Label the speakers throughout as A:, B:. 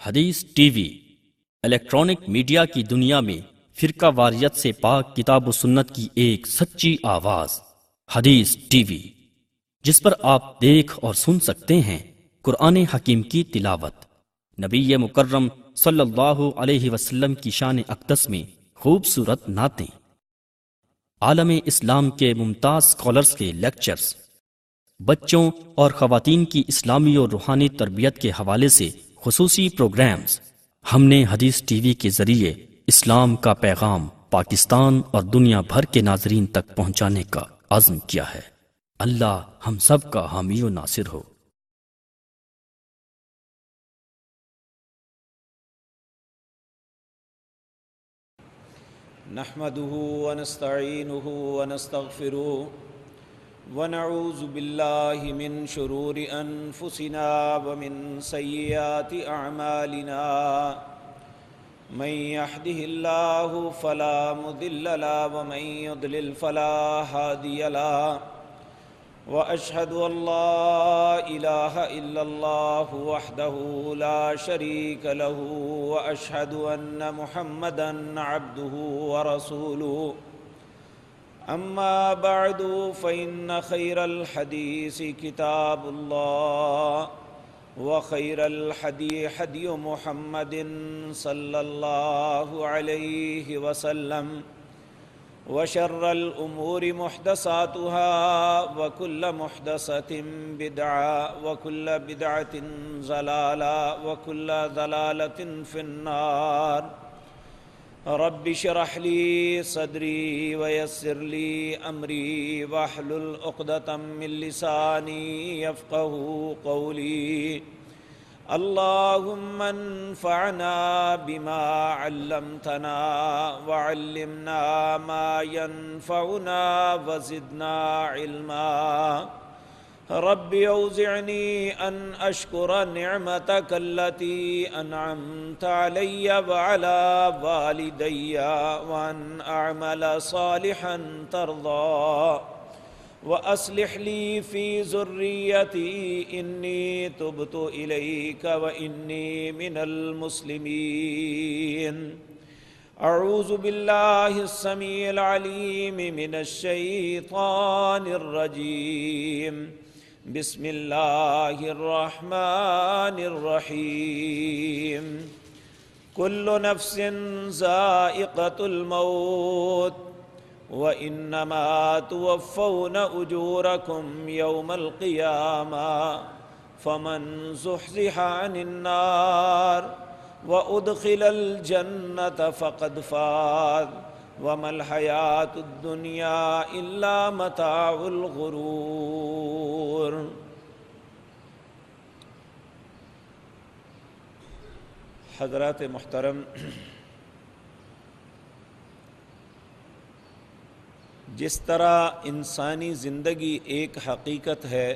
A: حدیث T V electronic media کی دنیا میں فرقہ واریت سے پاک کتاب و سنت کی ایک سچی آواز حدیث ٹی وی، جس پر آپ دیکھ اور سن سکتے ہیں قرآن حکیم کی تلاوت، نبی مکرم صلی اللہ علیہ وسلم کی شان اقدس میں خوبصورت نعتیں، عالم اسلام کے ممتاز اسکالرز کے لیکچرز، بچوں اور خواتین کی اسلامی اور روحانی تربیت کے حوالے سے خصوصی پروگرامز۔ ہم نے حدیث ٹی وی کے ذریعے اسلام کا پیغام پاکستان اور دنیا بھر کے ناظرین تک پہنچانے کا عزم کیا ہے۔ اللہ ہم سب کا حامی و ناصر ہو۔
B: نحمده ونستعینه ونستغفره ونعوذ باللہ من شرور انفسنا ومن سیئات اعمالنا، من يهده اللہ فلا مضل له ومن يضلل فلا هادی له، واشهد ان لا الہ الا اللہ وحدہ لا شریک له، واشهد ان محمدا عبدہ ورسولہ، اما بعد فإن خیر الحدیث کتاب اللہ وخیر الحدی حدی محمد صلی اللہ علیہ وسلم، وشر الامور محدثاتها وكل محدثة بدعة وكل بدعة ضلالة وكل ضلالة في النار۔ رب اشرح لي صدري ويسر لي أمري واحلل عقدة من لساني يفقهوا قولي، اللهم انفعنا بما علمتنا وعلمنا ما ينفعنا وزدنا علما، رب اوزعني ان اشكر نعمتك التي انعمت علي وعلى والدي وان اعمل صالحا ترضى، واصلح لي في ذريتي اني تبت اليك واني من المسلمين۔ اعوذ باللہ السمیع العلیم من الشیطان الرجیم، بسم اللہ الرحمن الرحیم۔ کل نفس ذائقۃ الموت وانما توفون اجورکم یوم القیامہ، فمن زحزح عن النار وادخل الجنة فقد فاز، وما الحیاة الدنیا الا متاع الغرور۔ حضرات محترم، جس طرح انسانی زندگی ایک حقیقت ہے،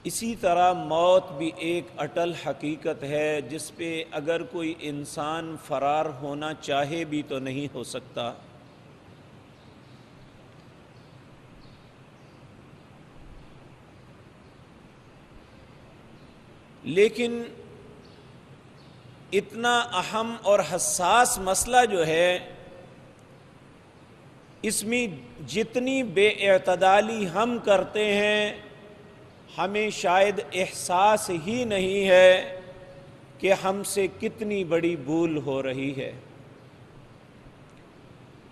B: اسی طرح موت بھی ایک اٹل حقیقت ہے جس پہ اگر کوئی انسان فرار ہونا چاہے بھی تو نہیں ہو سکتا۔ لیکن اتنا اہم اور حساس مسئلہ جو ہے، اس میں جتنی بے اعتدالی ہم کرتے ہیں ہمیں شاید احساس ہی نہیں ہے کہ ہم سے کتنی بڑی بھول ہو رہی ہے۔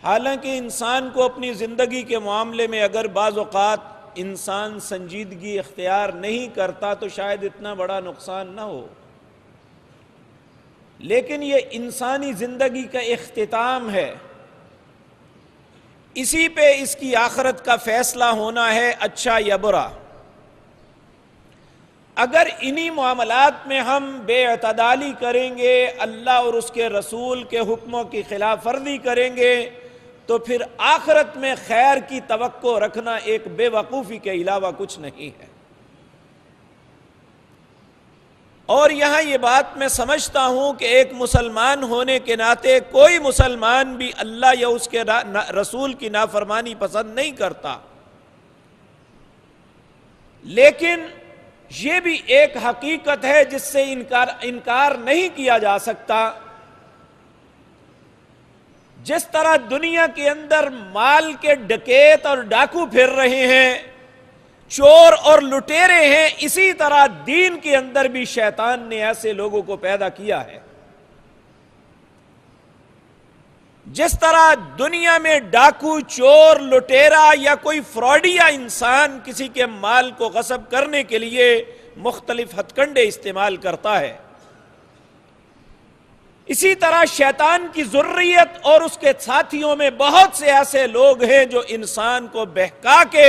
B: حالانکہ انسان کو اپنی زندگی کے معاملے میں اگر بعض اوقات انسان سنجیدگی اختیار نہیں کرتا تو شاید اتنا بڑا نقصان نہ ہو، لیکن یہ انسانی زندگی کا اختتام ہے، اسی پہ اس کی آخرت کا فیصلہ ہونا ہے، اچھا یا برا۔ اگر انہی معاملات میں ہم بے اعتدالی کریں گے، اللہ اور اس کے رسول کے حکموں کی خلاف ورزی کریں گے، تو پھر آخرت میں خیر کی توقع رکھنا ایک بے وقوفی کے علاوہ کچھ نہیں ہے۔ اور یہاں یہ بات میں سمجھتا ہوں کہ ایک مسلمان ہونے کے ناطے کوئی مسلمان بھی اللہ یا اس کے رسول کی نافرمانی پسند نہیں کرتا، لیکن یہ بھی ایک حقیقت ہے جس سے انکار نہیں کیا جا سکتا۔ جس طرح دنیا کے اندر مال کے ڈکیت اور ڈاکو پھر رہے ہیں، چور اور لٹیرے ہیں، اسی طرح دین کے اندر بھی شیطان نے ایسے لوگوں کو پیدا کیا ہے۔ جس طرح دنیا میں ڈاکو، چور، لٹیرا یا کوئی فراڈیا انسان کسی کے مال کو غصب کرنے کے لیے مختلف ہتھ کنڈے استعمال کرتا ہے، اسی طرح شیطان کی ذریت اور اس کے ساتھیوں میں بہت سے ایسے لوگ ہیں جو انسان کو بہکا کے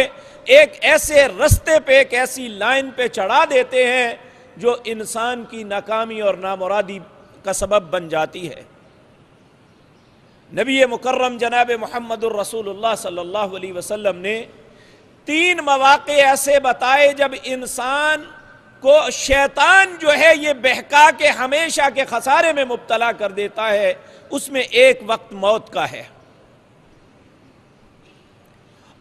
B: ایک ایسے رستے پہ، ایک ایسی لائن پہ چڑھا دیتے ہیں جو انسان کی ناکامی اور نامرادی کا سبب بن جاتی ہے۔ نبی مکرم جناب محمد الرسول اللہ صلی اللہ علیہ وسلم نے 3 مواقع ایسے بتائے جب انسان کو شیطان جو ہے یہ بہکا کے ہمیشہ کے خسارے میں مبتلا کر دیتا ہے۔ اس میں ایک وقت موت کا ہے،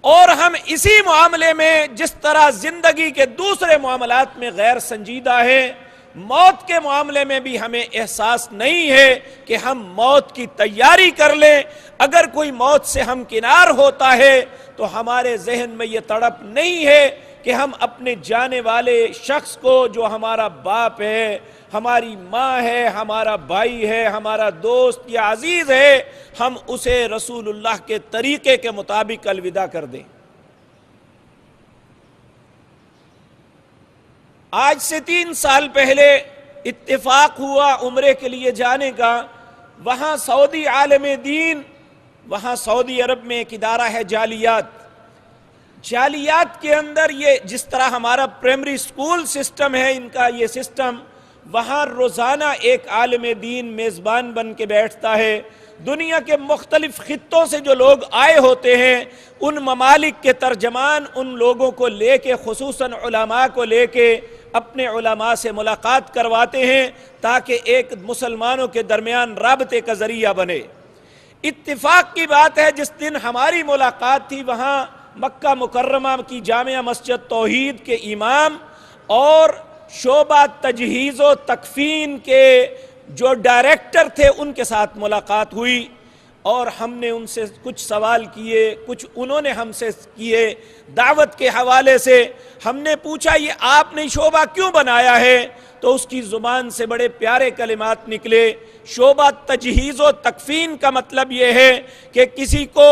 B: اور ہم اسی معاملے میں جس طرح زندگی کے دوسرے معاملات میں غیر سنجیدہ ہیں، موت کے معاملے میں بھی ہمیں احساس نہیں ہے کہ ہم موت کی تیاری کر لیں۔ اگر کوئی موت سے ہمکنار ہوتا ہے تو ہمارے ذہن میں یہ تڑپ نہیں ہے کہ ہم اپنے جانے والے شخص کو، جو ہمارا باپ ہے، ہماری ماں ہے، ہمارا بھائی ہے، ہمارا دوست یا عزیز ہے، ہم اسے رسول اللہ کے طریقے کے مطابق الوداع کر دیں۔ آج سے 3 سال پہلے اتفاق ہوا عمرے کے لیے جانے کا۔ وہاں سعودی عالم دین، وہاں سعودی عرب میں ایک ادارہ ہے جالیات۔ جالیات کے اندر یہ جس طرح ہمارا پرائمری سکول سسٹم ہے، ان کا یہ سسٹم، وہاں روزانہ ایک عالم دین میزبان بن کے بیٹھتا ہے۔ دنیا کے مختلف خطوں سے جو لوگ آئے ہوتے ہیں، ان ممالک کے ترجمان ان لوگوں کو لے کے، خصوصاً علماء کو لے کے، اپنے علماء سے ملاقات کرواتے ہیں تاکہ ایک مسلمانوں کے درمیان رابطے کا ذریعہ بنے۔ اتفاق کی بات ہے، جس دن ہماری ملاقات تھی وہاں مکہ مکرمہ کی جامع مسجد توحید کے امام اور شعبہ تجہیز و تکفین کے جو ڈائریکٹر تھے ان کے ساتھ ملاقات ہوئی، اور ہم نے ان سے کچھ سوال کیے، کچھ انہوں نے ہم سے کیے دعوت کے حوالے سے۔ ہم نے پوچھا یہ آپ نے شعبہ کیوں بنایا ہے؟ تو اس کی زبان سے بڑے پیارے کلمات نکلے۔ شعبہ تجہیز و تکفین کا مطلب یہ ہے کہ کسی کو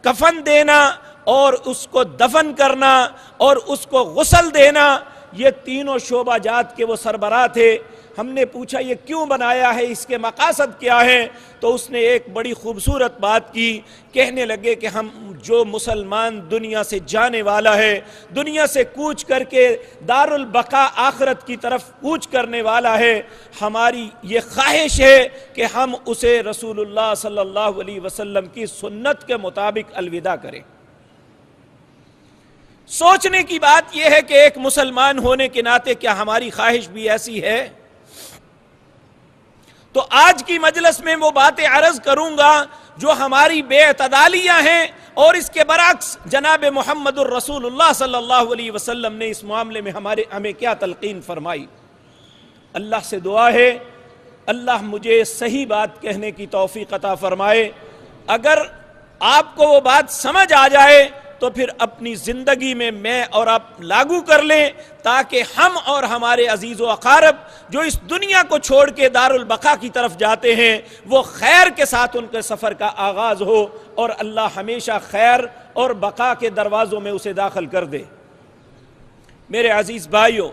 B: کفن دینا اور اس کو دفن کرنا اور اس کو غسل دینا، یہ تینوں شعبہ جات کے وہ سربراہ تھے۔ ہم نے پوچھا یہ کیوں بنایا ہے، اس کے مقاصد کیا ہیں؟ تو اس نے ایک بڑی خوبصورت بات کی، کہنے لگے کہ ہم جو مسلمان دنیا سے جانے والا ہے، دنیا سے کوچ کر کے دار البقاء آخرت کی طرف کوچ کرنے والا ہے، ہماری یہ خواہش ہے کہ ہم اسے رسول اللہ صلی اللہ علیہ وسلم کی سنت کے مطابق الوداع کریں۔ سوچنے کی بات یہ ہے کہ ایک مسلمان ہونے کے ناطے کیا ہماری خواہش بھی ایسی ہے؟ تو آج کی مجلس میں وہ باتیں عرض کروں گا جو ہماری بے اعتدالیاں ہیں، اور اس کے برعکس جناب محمد الرسول اللہ صلی اللہ علیہ وسلم نے اس معاملے میں ہمیں کیا تلقین فرمائی۔ اللہ سے دعا ہے اللہ مجھے صحیح بات کہنے کی توفیق عطا فرمائے۔ اگر آپ کو وہ بات سمجھ آ جائے تو پھر اپنی زندگی میں اور آپ لاگو کر لیں، تاکہ ہم اور ہمارے عزیز و اقارب جو اس دنیا کو چھوڑ کے دار البقاء کی طرف جاتے ہیں وہ خیر کے ساتھ ان کے سفر کا آغاز ہو، اور اللہ ہمیشہ خیر اور بقاء کے دروازوں میں اسے داخل کر دے۔ میرے عزیز بھائیوں،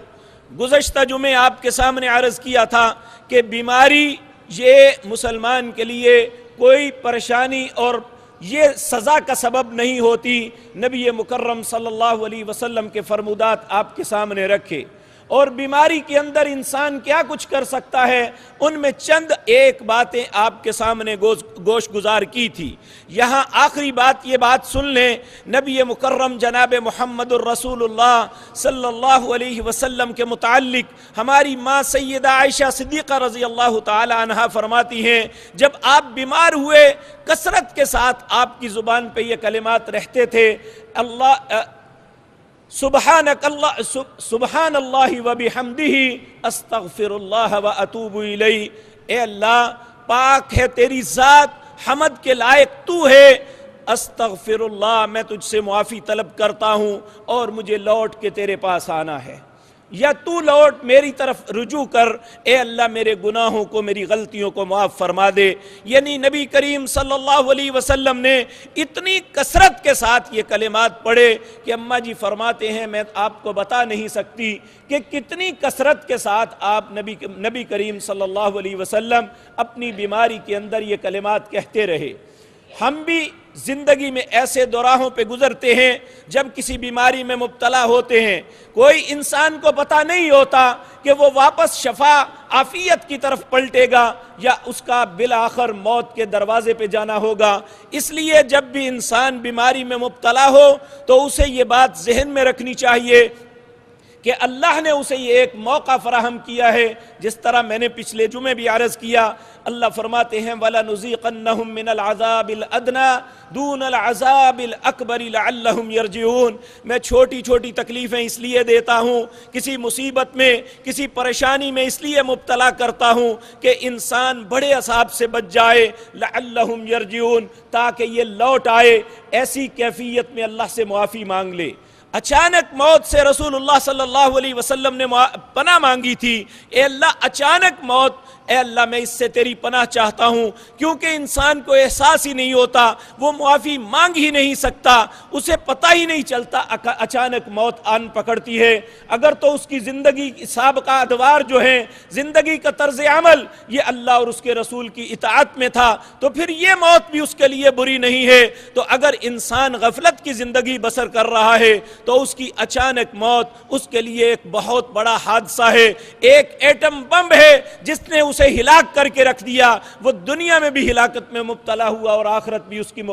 B: گزشتہ جمعے آپ کے سامنے عرض کیا تھا کہ بیماری یہ مسلمان کے لیے کوئی پریشانی اور یہ سزا کا سبب نہیں ہوتی۔ نبی مکرم صلی اللہ علیہ وسلم کے فرمودات آپ کے سامنے رکھے، اور بیماری کے اندر انسان کیا کچھ کر سکتا ہے، ان میں چند ایک باتیں آپ کے سامنے گوش گزار کی تھی۔ یہاں آخری بات یہ بات سن لیں، نبی مکرم جناب محمد الرسول اللہ صلی اللہ علیہ وسلم کے متعلق ہماری ماں سیدہ عائشہ صدیقہ رضی اللہ تعالی عنہا فرماتی ہیں، جب آپ بیمار ہوئے کثرت کے ساتھ آپ کی زبان پہ یہ کلمات رہتے تھے، سبحان اللہ و بحمدہ استغفر اللہ و اتوب الیہ، اے اللہ پاک ہے تیری ذات، حمد کے لائق تو ہے، استغفر اللہ میں تجھ سے معافی طلب کرتا ہوں اور مجھے لوٹ کے تیرے پاس آنا ہے، یا تو لوٹ میری طرف رجوع کر، اے اللہ میرے گناہوں کو، میری غلطیوں کو معاف فرما دے۔ یعنی نبی کریم صلی اللہ علیہ وسلم نے اتنی کثرت کے ساتھ یہ کلمات پڑھے کہ اماں جی فرماتے ہیں میں آپ کو بتا نہیں سکتی کہ کتنی کثرت کے ساتھ آپ نبی کریم صلی اللہ علیہ وسلم اپنی بیماری کے اندر یہ کلمات کہتے رہے۔ ہم بھی زندگی میں ایسے دوراہوں پہ گزرتے ہیں جب کسی بیماری میں مبتلا ہوتے ہیں، کوئی انسان کو پتہ نہیں ہوتا کہ وہ واپس شفا عافیت کی طرف پلٹے گا یا اس کا بالآخر موت کے دروازے پہ جانا ہوگا۔ اس لیے جب بھی انسان بیماری میں مبتلا ہو تو اسے یہ بات ذہن میں رکھنی چاہیے کہ اللہ نے اسے یہ ایک موقع فراہم کیا ہے، جس طرح میں نے پچھلے جمعے بھی عرض کیا، اللہ فرماتے ہیں وَلَنُذِيقَنَّهُم مِّنَ الْعَذَابِ الْأَدْنَىٰ دُونَ الْعَذَابِ الْأَكْبَرِ لَعَلَّهُمْ يَرْجِعُونَ۔ میں چھوٹی چھوٹی تکلیفیں اس لیے دیتا ہوں، کسی مصیبت میں، کسی پریشانی میں اس لیے مبتلا کرتا ہوں کہ انسان بڑے عذاب سے بچ جائے، لَعَلَّهُمْ يَرْجِعُونَ، تاکہ یہ لوٹ آئے، ایسی کیفیت میں اللہ سے معافی مانگ لے۔ اچانک موت سے رسول اللہ صلی اللہ علیہ وسلم نے پناہ مانگی تھی، اے اللہ اچانک موت، اے اللہ میں اس سے تیری پناہ چاہتا ہوں، کیونکہ انسان کو احساس ہی نہیں ہوتا، وہ معافی مانگ ہی نہیں سکتا، اسے پتہ ہی نہیں چلتا اچانک موت آن پکڑتی ہے۔ اگر تو اس کی زندگی سابقہ ادوار جو ہیں، زندگی کا طرز عمل یہ اللہ اور اس کے رسول کی اطاعت میں تھا تو پھر یہ موت بھی اس کے لیے بری نہیں ہے۔ تو اگر انسان غفلت کی زندگی بسر کر رہا ہے تو اس کی اچانک موت اس کے لیے ایک بہت بڑا حادثہ ہے، ایک ایٹم بم ہے جس نے اسے ہلاک کر کے رکھ دیا، وہ دنیا میں بھی ہلاکت میں مبتلا ہوا اور آخرت بھی اس کی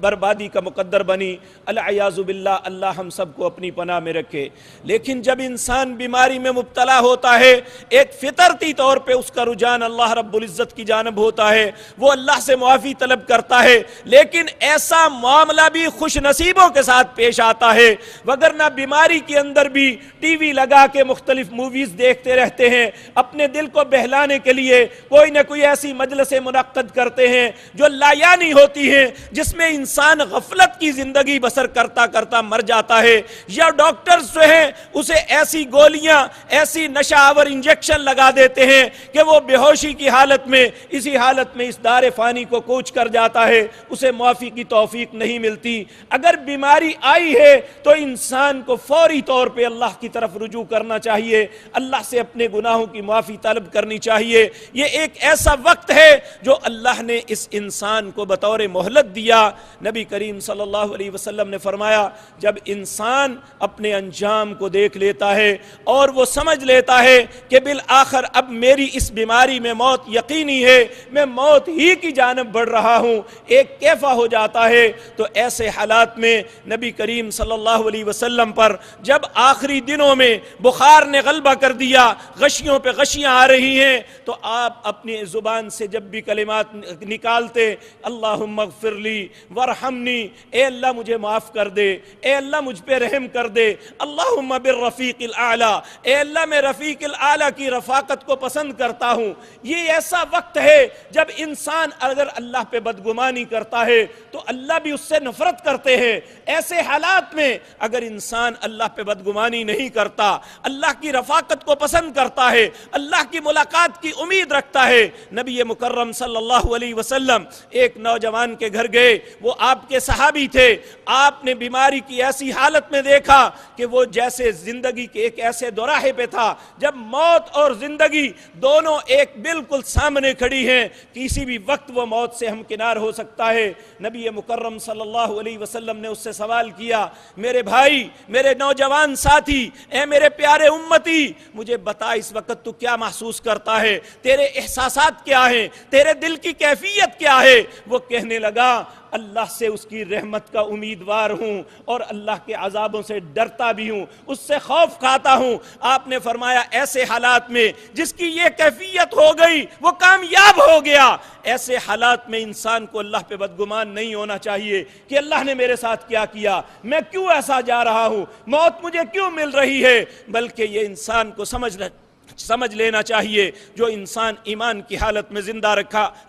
B: بربادی کا مقدر بنی۔ العیاذ باللہ، اللہ ہم سب کو اپنی پناہ میں رکھے۔ لیکن جب انسان بیماری میں مبتلا ہوتا ہے، ایک فطرتی طور پہ اس کا رجحان اللہ رب العزت کی جانب ہوتا ہے، وہ اللہ سے معافی طلب کرتا ہے، لیکن ایسا معاملہ بھی خوش نصیبوں کے ساتھ پیش آتا ہے، وگرنہ بیماری کے اندر بھی ٹی وی لگا کے مختلف موویز دیکھتے رہتے ہیں، اپنے دل کو بہلانے کے لیے کوئی نہ کوئی ایسی مجلسیں منعقد کرتے ہیں جو لایانی ہوتی ہیں، جس میں انسان غفلت کی زندگی بسر کرتا کرتا مر جاتا ہے، یا ڈاکٹرز جو ہیں اسے ایسی گولیاں، ایسی نشہ آور انجیکشن لگا دیتے ہیں کہ وہ بے ہوشی کی حالت میں، اسی حالت میں اس دار فانی کو کوچ کر جاتا ہے، اسے معافی کی توفیق نہیں ملتی۔ اگر بیماری آئی ہے تو انسان کو فوری طور پہ اللہ کی طرف رجوع کرنا چاہیے، اللہ سے اپنے گناہوں کی معافی طلب کرنی چاہیے۔ یہ ایک ایسا وقت ہے جو اللہ نے اس انسان کو بطور مہلت دیا۔ نبی کریم صلی اللہ علیہ وسلم نے فرمایا، جب انسان اپنے انجام کو دیکھ لیتا ہے اور وہ سمجھ لیتا ہے کہ بالآخر اب میری اس بیماری میں موت یقینی ہے، میں موت ہی کی جانب بڑھ رہا ہوں، ایک کیفا ہو جاتا ہے، تو ایسے حالات میں نبی کریم صلی اللہ علیہ وسلم پر جب آخری دنوں میں بخار نے غلبہ کر دیا، غشیوں پہ غشیاں آ رہی ہیں، تو آپ اپنی زبان سے جب بھی کلمات نکالتے، اللہم اغفر لی ورحمنی، اے اللہ مجھے معاف کر دے، اے اللہ مجھ پہ رحم کر دے، اللہم بالرفیق الاعلی، اے اللہ میں رفیق الاعلی کی رفاقت کو پسند کرتا ہوں۔ یہ ایسا وقت ہے جب انسان اگر اللہ پہ بدگمانی کرتا ہے تو اللہ بھی اس سے نفرت کرتے ہیں۔ ایسے حالات میں اگر انسان اللہ پہ بدگمانی نہیں کرتا، اللہ کی رفاقت کو پسند کرتا ہے، اللہ کی ملاقات کی امید رکھتا ہے۔ نبی مکرم صلی اللہ علیہ وسلم ایک نوجوان کے گھر گئے، وہ آپ کے صحابی تھے، آپ نے بیماری کی ایسی حالت میں دیکھا کہ وہ جیسے زندگی کے ایک ایسے دوراہے پہ تھا جب موت اور زندگی دونوں ایک بالکل سامنے کھڑی ہیں، کسی بھی وقت وہ موت سے ہمکنار ہو سکتا ہے۔ نبی مکرم صلی اللہ علیہ وسلم نے اس سے سوال کیا، میرے بھائی، میرے نوجوان ساتھی، اے میرے پیارے امتی، مجھے بتا اس وقت تو کیا محسوس کرتا ہے؟ تیرے احساسات کیا ہیں، تیرے دل کی کیفیت کیا ہے؟ وہ کہنے لگا اللہ سے اس کی رحمت کا امیدوار ہوں اور اللہ کے عذابوں سے ڈرتا بھی ہوں، اس سے خوف کھاتا ہوں۔ آپ نے فرمایا ایسے حالات میں جس کی یہ کیفیت ہو گئی وہ کامیاب ہو گیا، ایسے حالات میں انسان کو اللہ پہ بدگمان نہیں ہونا چاہیے کہ اللہ نے میرے ساتھ کیا کیا، میں کیوں ایسا جا رہا ہوں، موت مجھے کیوں مل رہی ہے، بلکہ یہ انسان کو سمجھ لینا چاہیے جو انسان ایمان کی حالت میں زندہ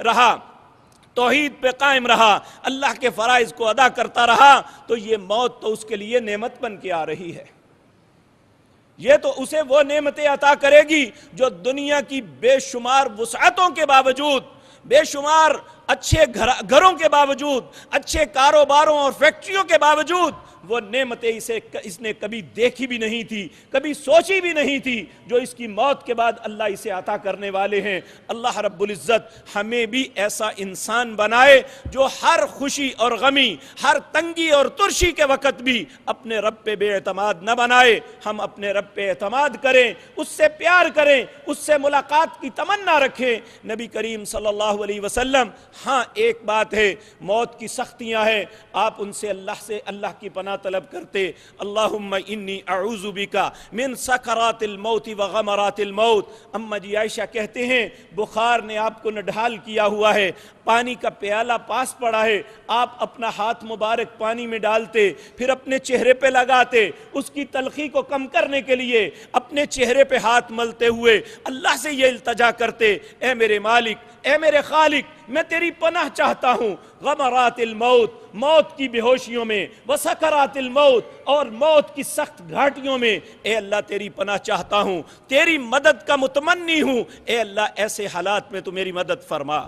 B: رہا، توحید پہ قائم رہا، اللہ کے فرائض کو ادا کرتا رہا، تو یہ موت تو اس کے لیے نعمت بن کے آ رہی ہے۔ یہ تو اسے وہ نعمتیں عطا کرے گی جو دنیا کی بے شمار وسعتوں کے باوجود، بے شمار اچھے گھروں کے باوجود، اچھے کاروباروں اور فیکٹریوں کے باوجود، وہ نعمتیں اس نے کبھی دیکھی بھی نہیں تھی، کبھی سوچی بھی نہیں تھی، جو اس کی موت کے بعد اللہ اسے عطا کرنے والے ہیں۔ اللہ رب العزت ہمیں بھی ایسا انسان بنائے جو ہر خوشی اور غمی، ہر تنگی اور ترشی کے وقت بھی اپنے رب پہ بے اعتماد نہ بنائے، ہم اپنے رب پہ اعتماد کریں، اس سے پیار کریں، اس سے ملاقات کی تمنا رکھیں۔ نبی کریم صلی اللہ علیہ وسلم، ہاں ایک بات ہے، موت کی سختیاں ہیں، آپ ان سے اللہ کی پناہ طلب کرتے، اللہم انی اعوذ بکا من سکرات الموت وغمرات الموت۔ اما جی عائشہ کہتے ہیں بخار نے آپ کو نڈھال کیا ہوا ہے، پانی کا پیالہ پاس پڑا ہے، آپ اپنا ہاتھ مبارک پانی میں ڈالتے، پھر اپنے چہرے پہ لگاتے، اس کی تلخی کو کم کرنے کے لیے اپنے چہرے پہ ہاتھ ملتے ہوئے اللہ سے یہ التجا کرتے، اے میرے مالک، اے میرے خالق، میں تیری پناہ چاہتا ہوں غمرات الموت، موت کی بے ہوشیوں میں، وسکرات الموت، اور موت کی سخت گھاٹیوں میں، اے اللہ تیری پناہ چاہتا ہوں، تیری مدد کا متمنی ہوں، اے اللہ ایسے حالات میں تو میری مدد فرما۔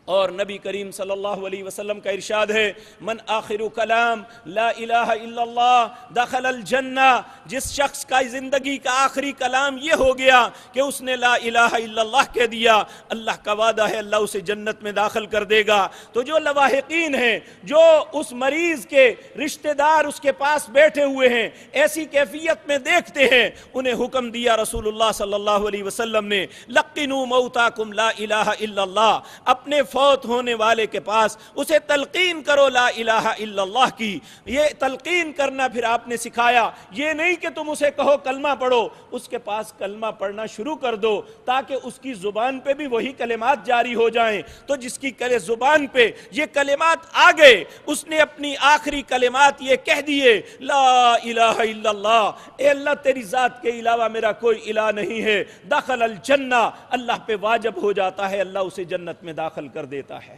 B: اور نبی کریم صلی اللہ علیہ وسلم کا ارشاد ہے، من آخر کلام لا الہ الا اللہ دخل الجنہ، جس شخص کا زندگی کا آخری کلام یہ ہو گیا کہ اس نے لا الہ الا اللہ کہہ دیا، اللہ کا وعدہ ہے اللہ اسے جنت میں داخل کر دے گا۔ تو جو لواحقین ہیں، جو اس مریض کے رشتہ دار اس کے پاس بیٹھے ہوئے ہیں، ایسی کیفیت میں دیکھتے ہیں، انہیں حکم دیا رسول اللہ صلی اللہ علیہ وسلم نے، لقنوا موتاکم لا الہ الا اللہ، اپنے فوت ہونے والے کے پاس اسے تلقین کرو لا الہ الا اللہ کی۔ یہ تلقین کرنا پھر آپ نے سکھایا، یہ نہیں کہ تم اسے کہو کلمہ پڑھو، اس کے پاس کلمہ پڑھنا شروع کر دو تاکہ اس کی زبان پہ بھی وہی کلمات جاری ہو جائیں۔ تو جس کی زبان پہ یہ کلمات آ گئے، اس نے اپنی آخری کلمات یہ کہہ دیے، لا الہ الا اللہ، اے اللہ تیری ذات کے علاوہ میرا کوئی الہ نہیں ہے، دخل الجنہ، اللہ پہ واجب ہو جاتا ہے، اللہ اسے جنت میں داخل کر دیتا ہے۔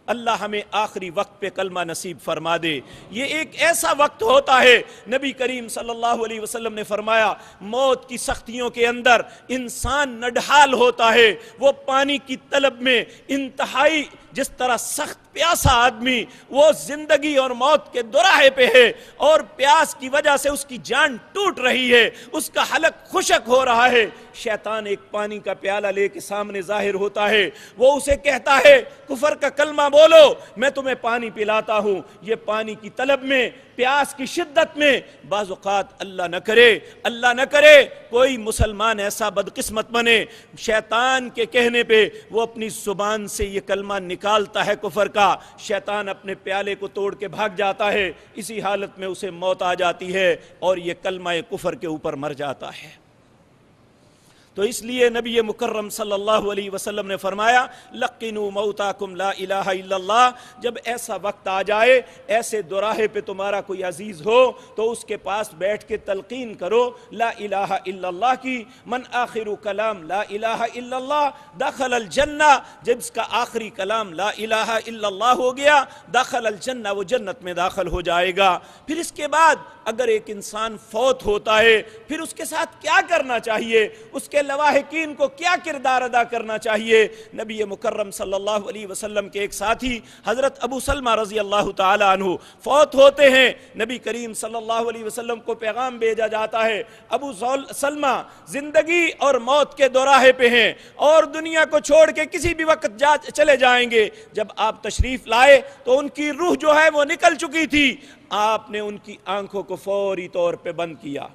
B: اللہ ہمیں آخری وقت پہ کلمہ نصیب فرما دے۔ یہ ایک ایسا وقت ہوتا ہے، نبی کریم صلی اللہ علیہ وسلم نے فرمایا، موت کی سختیوں کے اندر انسان نڈھال ہوتا ہے، وہ پانی کی طلب میں انتہائی، جس طرح سخت پیاسا آدمی وہ زندگی اور موت کے دوراہے پہ ہے اور پیاس کی وجہ سے اس کی جان ٹوٹ رہی ہے، اس کا حلق خشک ہو رہا ہے، شیطان ایک پانی کا پیالہ لے کے سامنے ظاہر ہوتا ہے، وہ اسے کہتا ہے کفر کا کلمہ بولو، میں تمہیں پانی پلاتا ہوں۔ یہ پانی کی طلب میں، پیاس کی شدت میں، بعض اوقات اللہ نہ کرے کوئی مسلمان ایسا بدقسمت بنے، شیطان کے کہنے پہ وہ اپنی زبان سے یہ کلمہ نکالتا ہے کفر کا، شیطان اپنے پیالے کو توڑ کے بھاگ جاتا ہے، اسی حالت میں اسے موت آ جاتی ہے اور یہ کلمہ کفر کے اوپر مر جاتا ہے۔ تو اس لیے نبی مکرم صلی اللہ علیہ وسلم نے فرمایا، لقنوا موتاکم لا الہ الا اللہ، جب ایسا وقت آ جائے، ایسے دوراہے پہ تمہارا کوئی عزیز ہو تو اس کے پاس بیٹھ کے تلقین کرو لا الہ الا اللہ کی۔ من آخر کلام لا الہ الا اللہ دخل الجنہ، جب اس کا آخری کلام لا الہ الا اللہ ہو گیا، دخل الجنہ، وہ جنت میں داخل ہو جائے گا۔ پھر اس کے بعد اگر ایک انسان فوت ہوتا ہے، پھر اس کے ساتھ کیا کرنا چاہیے، اس کے لواحقین کو کیا کردار ادا کرنا چاہیے۔ نبی مکرم صلی اللہ علیہ وسلم کے ایک ساتھی حضرت ابو سلمہ رضی اللہ تعالی عنہ فوت ہوتے ہیں، نبی کریم صلی اللہ علیہ وسلم کو پیغام بھیجا جاتا ہے، ابو سلمہ زندگی اور موت کے دوراہے پہ ہیں اور دنیا کو چھوڑ کے کسی بھی وقت چلے جائیں گے۔ جب آپ تشریف لائے تو ان کی روح جو ہے وہ نکل چکی تھی، آپ نے ان کی آنکھوں کو فوری طور پہ بند کیا،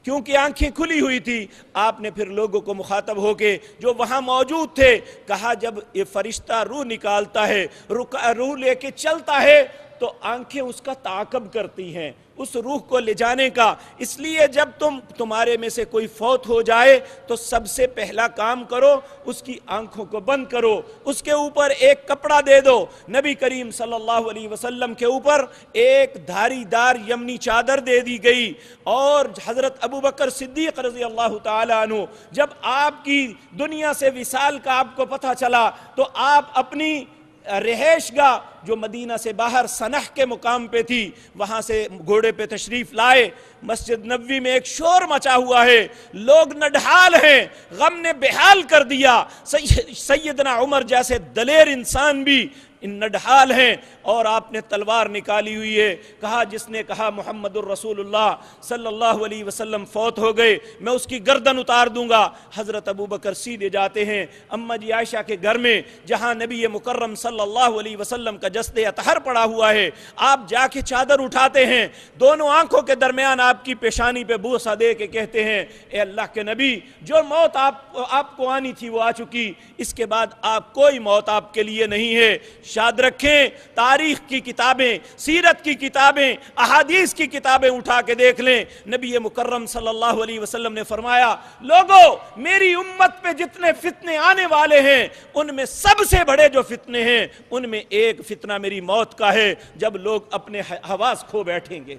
B: کیونکہ آنکھیں کھلی ہوئی تھی. آپ نے پھر لوگوں کو مخاطب ہو کے جو وہاں موجود تھے کہا جب یہ فرشتہ روح نکالتا ہے، روح لے کے چلتا ہے تو آنکھیں اس کا تعاقب کرتی ہیں اس روح کو لے جانے کا. اس لیے جب تمہارے میں سے کوئی فوت ہو جائے تو سب سے پہلا کام کرو اس کی آنکھوں کو بند کرو، اس کے اوپر ایک کپڑا دے دو. نبی کریم صلی اللہ علیہ وسلم کے اوپر ایک دھاری دار یمنی چادر دے دی گئی. اور حضرت ابوبکر صدیق رضی اللہ تعالیٰ عنہ جب آپ کی دنیا سے وصال کا آپ کو پتہ چلا تو آپ اپنی رہائش گاہ جو مدینہ سے باہر سنح کے مقام پہ تھی وہاں سے گھوڑے پہ تشریف لائے. مسجد نبوی میں ایک شور مچا ہوا ہے، لوگ نڈھال ہیں، غم نے بحال کر دیا. سیدنا عمر جیسے دلیر انسان بھی ان نڈھال ہیں اور آپ نے تلوار نکالی ہوئی ہے. کہا جس نے کہا محمد الرسول اللہ صلی اللہ علیہ وسلم فوت ہو گئے میں اس کی گردن اتار دوں گا. حضرت ابوبکر سیدھے جاتے ہیں اماں جی عائشہ کے گھر میں جہاں نبی مکرم صلی اللہ علیہ وسلم کا جسد اطہر پڑا ہوا ہے. آپ جا کے چادر اٹھاتے ہیں، دونوں آنکھوں کے درمیان آپ کی پیشانی پہ بوسہ دے کے کہتے ہیں اے اللہ کے نبی جو موت آپ کو آنی تھی وہ آ چکی، اس کے بعد آپ کوئی موت آپ کے لیے نہیں ہے. یاد رکھیں تاریخ کی کتابیں، سیرت کی کتابیں، احادیث کی کتابیں اٹھا کے دیکھ لیں. نبی مکرم صلی اللہ علیہ وسلم نے فرمایا لوگوں میری امت پہ جتنے فتنے آنے والے ہیں ان میں سب سے بڑے جو فتنے ہیں ان میں ایک فتنہ میری موت کا ہے جب لوگ اپنے حواس کھو بیٹھیں گے.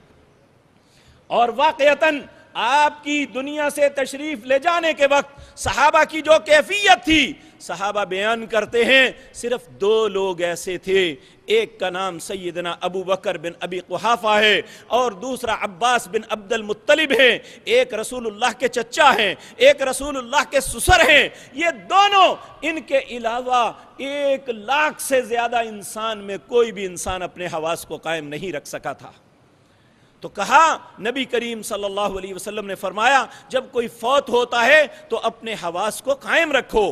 B: اور واقعتاً آپ کی دنیا سے تشریف لے جانے کے وقت صحابہ کی جو کیفیت تھی صحابہ بیان کرتے ہیں صرف دو لوگ ایسے تھے، ایک کا نام سیدنا ابو بکر بن ابی قحافہ ہے اور دوسرا عباس بن عبد المطلب ہے. ایک رسول اللہ کے چچا ہیں، ایک رسول اللہ کے سسر ہیں. یہ دونوں، ان کے علاوہ 1,00,000 سے زیادہ انسان میں کوئی بھی انسان اپنے حواس کو قائم نہیں رکھ سکا تھا. تو کہا نبی کریم صلی اللہ علیہ وسلم نے فرمایا جب کوئی فوت ہوتا ہے تو اپنے حواس کو قائم رکھو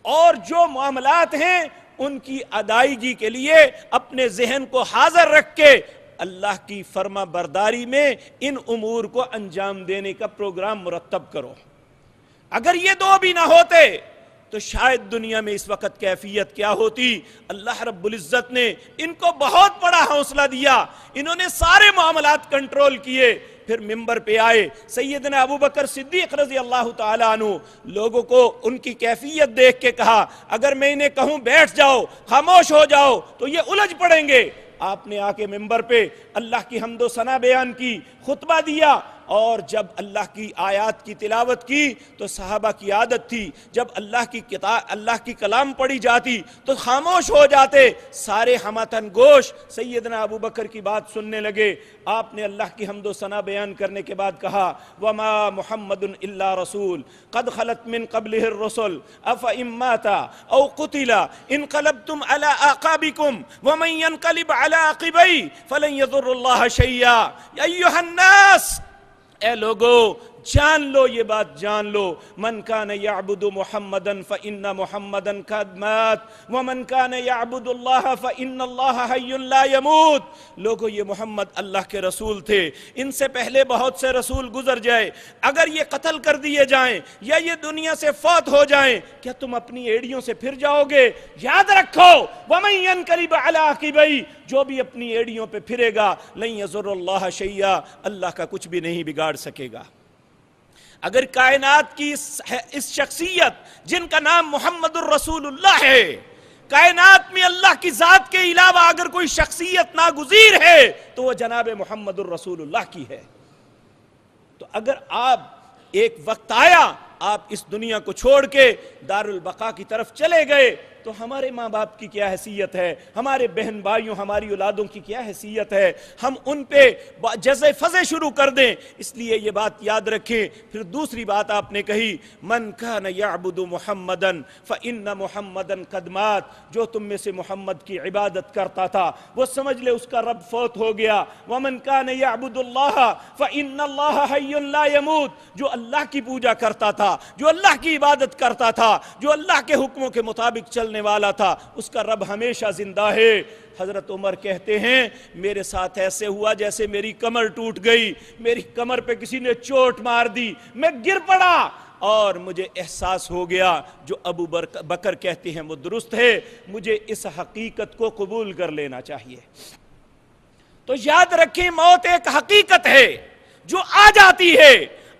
B: اور جو معاملات ہیں ان کی ادائیگی کے لیے اپنے ذہن کو حاضر رکھ کے اللہ کی فرما برداری میں ان امور کو انجام دینے کا پروگرام مرتب کرو. اگر یہ دو بھی نہ ہوتے تو شاید دنیا میں اس وقت کیفیت کیا ہوتی. اللہ رب العزت نے ان کو بہت بڑا حوصلہ دیا، انہوں نے سارے معاملات کنٹرول کیے. پھر ممبر پہ آئے سیدنا ابوبکر صدیق رضی اللہ تعالیٰ عنہ، لوگوں کو ان کی کیفیت دیکھ کے کہا اگر میں انہیں کہوں بیٹھ جاؤ خاموش ہو جاؤ تو یہ الجھ پڑیں گے. آپ نے آ کے ممبر پہ اللہ کی حمد و ثنا بیان کی، خطبہ دیا اور جب اللہ کی آیات کی تلاوت کی تو صحابہ کی عادت تھی جب اللہ کی کلام پڑھی جاتی تو خاموش ہو جاتے. سارے ہمتن گوش سیدنا ابوبکر کی بات سننے لگے. آپ نے اللہ کی حمد و ثنا بیان کرنے کے بعد کہا وما محمد الا رسول قد خلت من قبله الرسل افإن مات او قتل انقلبتم على اعقابكم ومن ينقلب على عقبيه فلن يضر الله شيئا. ایھا الناس، اے لوگو جان لو یہ بات جان لو، من کان یعبد محمدا فإن محمدا قد مات ومن کان یعبد اللہ فإن اللہ حی لا یموت. لوگو یہ محمد اللہ کے رسول تھے، ان سے پہلے بہت سے رسول گزر جائے، اگر یہ قتل کر دیے جائیں یا یہ دنیا سے فوت ہو جائیں کیا تم اپنی ایڑیوں سے پھر جاؤ گے؟ یاد رکھو ومن ینقلب علی عقبیہ، جو بھی اپنی ایڑیوں پہ پھرے گا لن یضر اللہ شیئا، اللہ کا کچھ بھی نہیں بگاڑ سکے گا. اگر کائنات کی اس شخصیت جن کا نام محمد الرسول اللہ ہے، کائنات میں اللہ کی ذات کے علاوہ اگر کوئی شخصیت ناگزیر ہے تو وہ جناب محمد الرسول اللہ کی ہے. تو اگر آپ ایک وقت آیا آپ اس دنیا کو چھوڑ کے دار البقاء کی طرف چلے گئے تو ہمارے ماں باپ کی کیا حیثیت ہے، ہمارے بہن بھائیوں ہماری اولادوں کی کیا حیثیت ہے؟ ہم ان پہ جزے فضے شروع کر دیں. اس لیے یہ بات یاد رکھیں. پھر دوسری بات آپ نے کہی من کان یعبد محمدا فإن محمدا قد مات، جو تم میں سے محمد کی عبادت کرتا تھا وہ سمجھ لے اس کا رب فوت ہو گیا. ومن کان یعبد اللہ فإن اللہ حی لا یموت، جو اللہ کی پوجا کرتا تھا، جو اللہ کی عبادت کرتا تھا، جو اللہ کے حکموں کے مطابق چل نکلنے والا تھا، اس کا رب ہمیشہ زندہ ہے۔ حضرت عمر کہتے ہیں میرے ساتھ ایسے ہوا جیسے میری کمر ٹوٹ گئی، میری کمر پہ کسی نے چوٹ مار دی، میں گر پڑا اور مجھے احساس ہو گیا جو ابو بکر کہتے ہیں وہ درست ہے، مجھے اس حقیقت کو قبول کر لینا چاہیے۔ تو یاد رکھیں موت ایک حقیقت ہے جو آ جاتی ہے،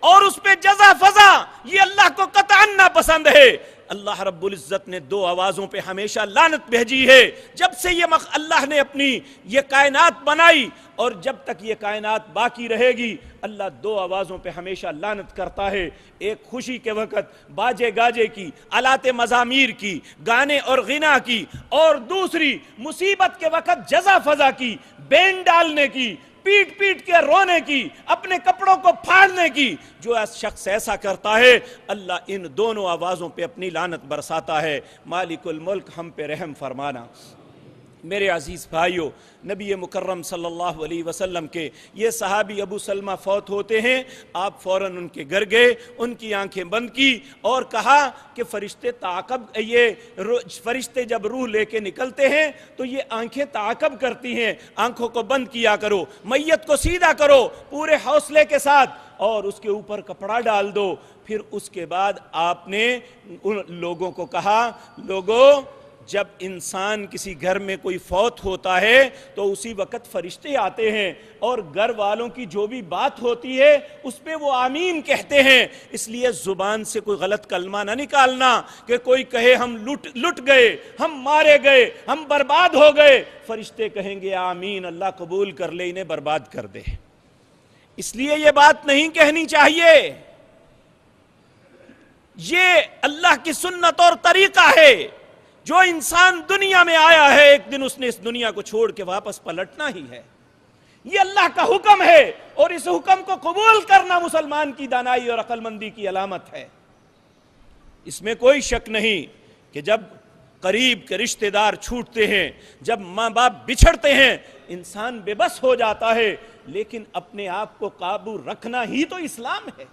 B: اور اس پہ جزا فضا یہ اللہ کو قطعاً ناپسند ہے۔ اللہ رب العزت نے دو آوازوں پہ ہمیشہ لعنت بھیجی ہے۔ جب سے یہ اللہ نے اپنی یہ کائنات بنائی اور جب تک یہ کائنات باقی رہے گی، اللہ دو آوازوں پہ ہمیشہ لعنت کرتا ہے۔ ایک خوشی کے وقت باجے گاجے کی، آلات مزامیر کی، گانے اور غنا کی، اور دوسری مصیبت کے وقت جزا فضا کی، بین ڈالنے کی، پیٹ پیٹ کے رونے کی، اپنے کپڑوں کو پھاڑنے کی۔ جو شخص ایسا کرتا ہے اللہ ان دونوں آوازوں پہ اپنی لعنت برساتا ہے۔ مالک الملک ہم پہ رحم فرمانا۔ میرے عزیز بھائیو، نبی مکرم صلی اللہ علیہ وسلم کے یہ صحابی ابو سلمہ فوت ہوتے ہیں، آپ فوراً ان کے گھر گئے، ان کی آنکھیں بند کی اور کہا کہ فرشتے جب روح لے کے نکلتے ہیں تو یہ آنکھیں تعاقب کرتی ہیں، آنکھوں کو بند کیا کرو، میت کو سیدھا کرو پورے حوصلے کے ساتھ اور اس کے اوپر کپڑا ڈال دو۔ پھر اس کے بعد آپ نے ان لوگوں کو کہا، لوگوں جب انسان کسی گھر میں کوئی فوت ہوتا ہے تو اسی وقت فرشتے آتے ہیں اور گھر والوں کی جو بھی بات ہوتی ہے اس پہ وہ آمین کہتے ہیں۔ اس لیے زبان سے کوئی غلط کلمہ نہ نکالنا کہ کوئی کہے ہم لٹ گئے، ہم مارے گئے، ہم برباد ہو گئے۔ فرشتے کہیں گے آمین، اللہ قبول کر لے، انہیں برباد کر دے۔ اس لیے یہ بات نہیں کہنی چاہیے۔ یہ اللہ کی سنت اور طریقہ ہے۔ جو انسان دنیا میں آیا ہے ایک دن اس نے اس دنیا کو چھوڑ کے واپس پلٹنا ہی ہے، یہ اللہ کا حکم ہے، اور اس حکم کو قبول کرنا مسلمان کی دانائی اور عقل مندی کی علامت ہے۔ اس میں کوئی شک نہیں کہ جب قریب کے رشتہ دار چھوٹتے ہیں، جب ماں باپ بچھڑتے ہیں، انسان بے بس ہو جاتا ہے، لیکن اپنے آپ کو قابو رکھنا ہی تو اسلام ہے۔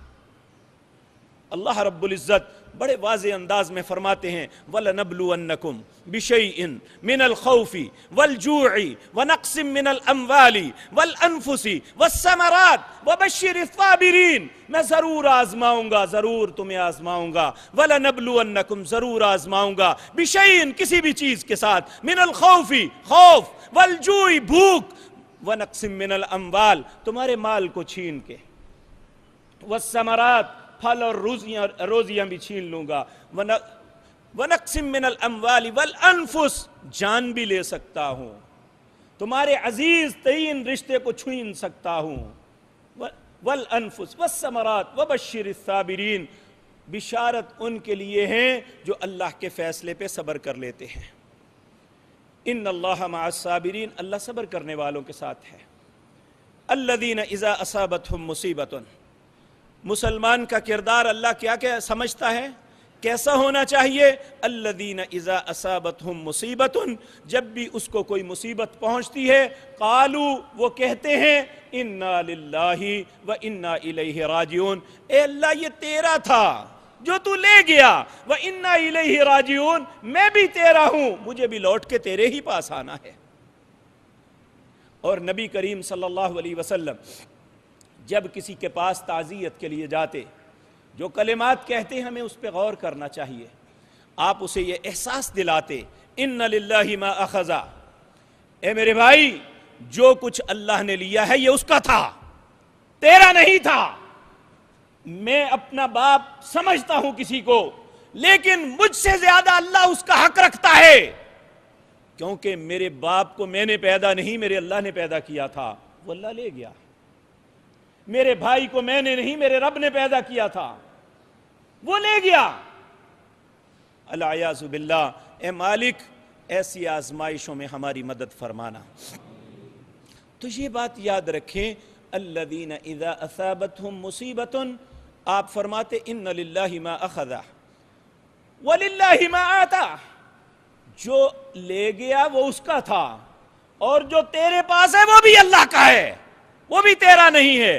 B: اللہ رب العزت بڑے واضح انداز میں فرماتے ہیں وَلَنَبْلُوَنَّكُمْ بِشَيْءٍ مِّنَ الْخَوْفِ وَالْجُوعِ وَنَقْصٍ مِّنَ الْأَمْوَالِ وَالْأَنفُسِ وَالثَّمَرَاتِ وَبَشِّرِ الصَّابِرِينَ، میں ضرور آزماؤں گا، ضرور تمہیں آزماؤں گا۔ وَلَنَبْلُوَنَّكُمْ، ضرور آزماؤں گا، بِشَيْءٍ، کسی بھی چیز کے ساتھ، مِّنَ الْخَوْفِ، خوف، وَالْجُوعِ، بھوک، وَنَقْصٍ مِّنَ الْأَمْوَالِ، تمہارے مال کو چھین کے، وَالثَّمَرَاتِ، پھل اور روزیاں بھی چھین لوں گا، وَنَقْسِم مِّنَ الْأَمْوَالِ وَالْأَنفُسِ، جان بھی لے سکتا ہوں، تمہارے عزیز ترین رشتے کو چھین سکتا ہوں، وَالْأَنفُسِ وَالثَّمَرَاتِ وَبَشِّرِ الصَّابِرِينَ، بشارت ان کے لیے ہیں جو اللہ کے فیصلے پہ صبر کر لیتے ہیں۔ ان اللہ مع الصابرین، اللہ صبر کرنے والوں کے ساتھ ہے۔ الذین اذا اصابتہم مصیبۃ، مسلمان کا کردار اللہ کیا سمجھتا ہے، کیسا ہونا چاہیے؟ الذین اذا اصابتہم مصیبۃ، جب بھی اس کو کوئی مصیبت پہنچتی ہے، قالوا، وہ کہتے ہیں، انا للہ و انا الیہ راجعون، اے اللہ یہ تیرا تھا جو تو لے گیا، و انا الیہ راجعون، میں بھی تیرا ہوں، مجھے بھی لوٹ کے تیرے ہی پاس آنا ہے۔ اور نبی کریم صلی اللہ علیہ وسلم جب کسی کے پاس تعزیت کے لیے جاتے، جو کلمات کہتے ہیں ہمیں اس پہ غور کرنا چاہیے۔ آپ اسے یہ احساس دلاتے، ان للہ ما اخذ، اے میرے بھائی جو کچھ اللہ نے لیا ہے یہ اس کا تھا، تیرا نہیں تھا۔ میں اپنا باپ سمجھتا ہوں کسی کو، لیکن مجھ سے زیادہ اللہ اس کا حق رکھتا ہے، کیونکہ میرے باپ کو میں نے پیدا نہیں، میرے اللہ نے پیدا کیا تھا، وہ اللہ لے گیا۔ میرے بھائی کو میں نے نہیں، میرے رب نے پیدا کیا تھا، وہ لے گیا۔ العیاذ باللہ، اے مالک ایسی آزمائشوں میں ہماری مدد فرمانا۔ تو یہ بات یاد رکھیں، الذین اذا اصابتہم مصیبۃ، آپ فرماتے ان للہ ما اخذ وللہ ما آتا، جو لے گیا وہ اس کا تھا، اور جو تیرے پاس ہے وہ بھی اللہ کا ہے، وہ بھی تیرا نہیں ہے۔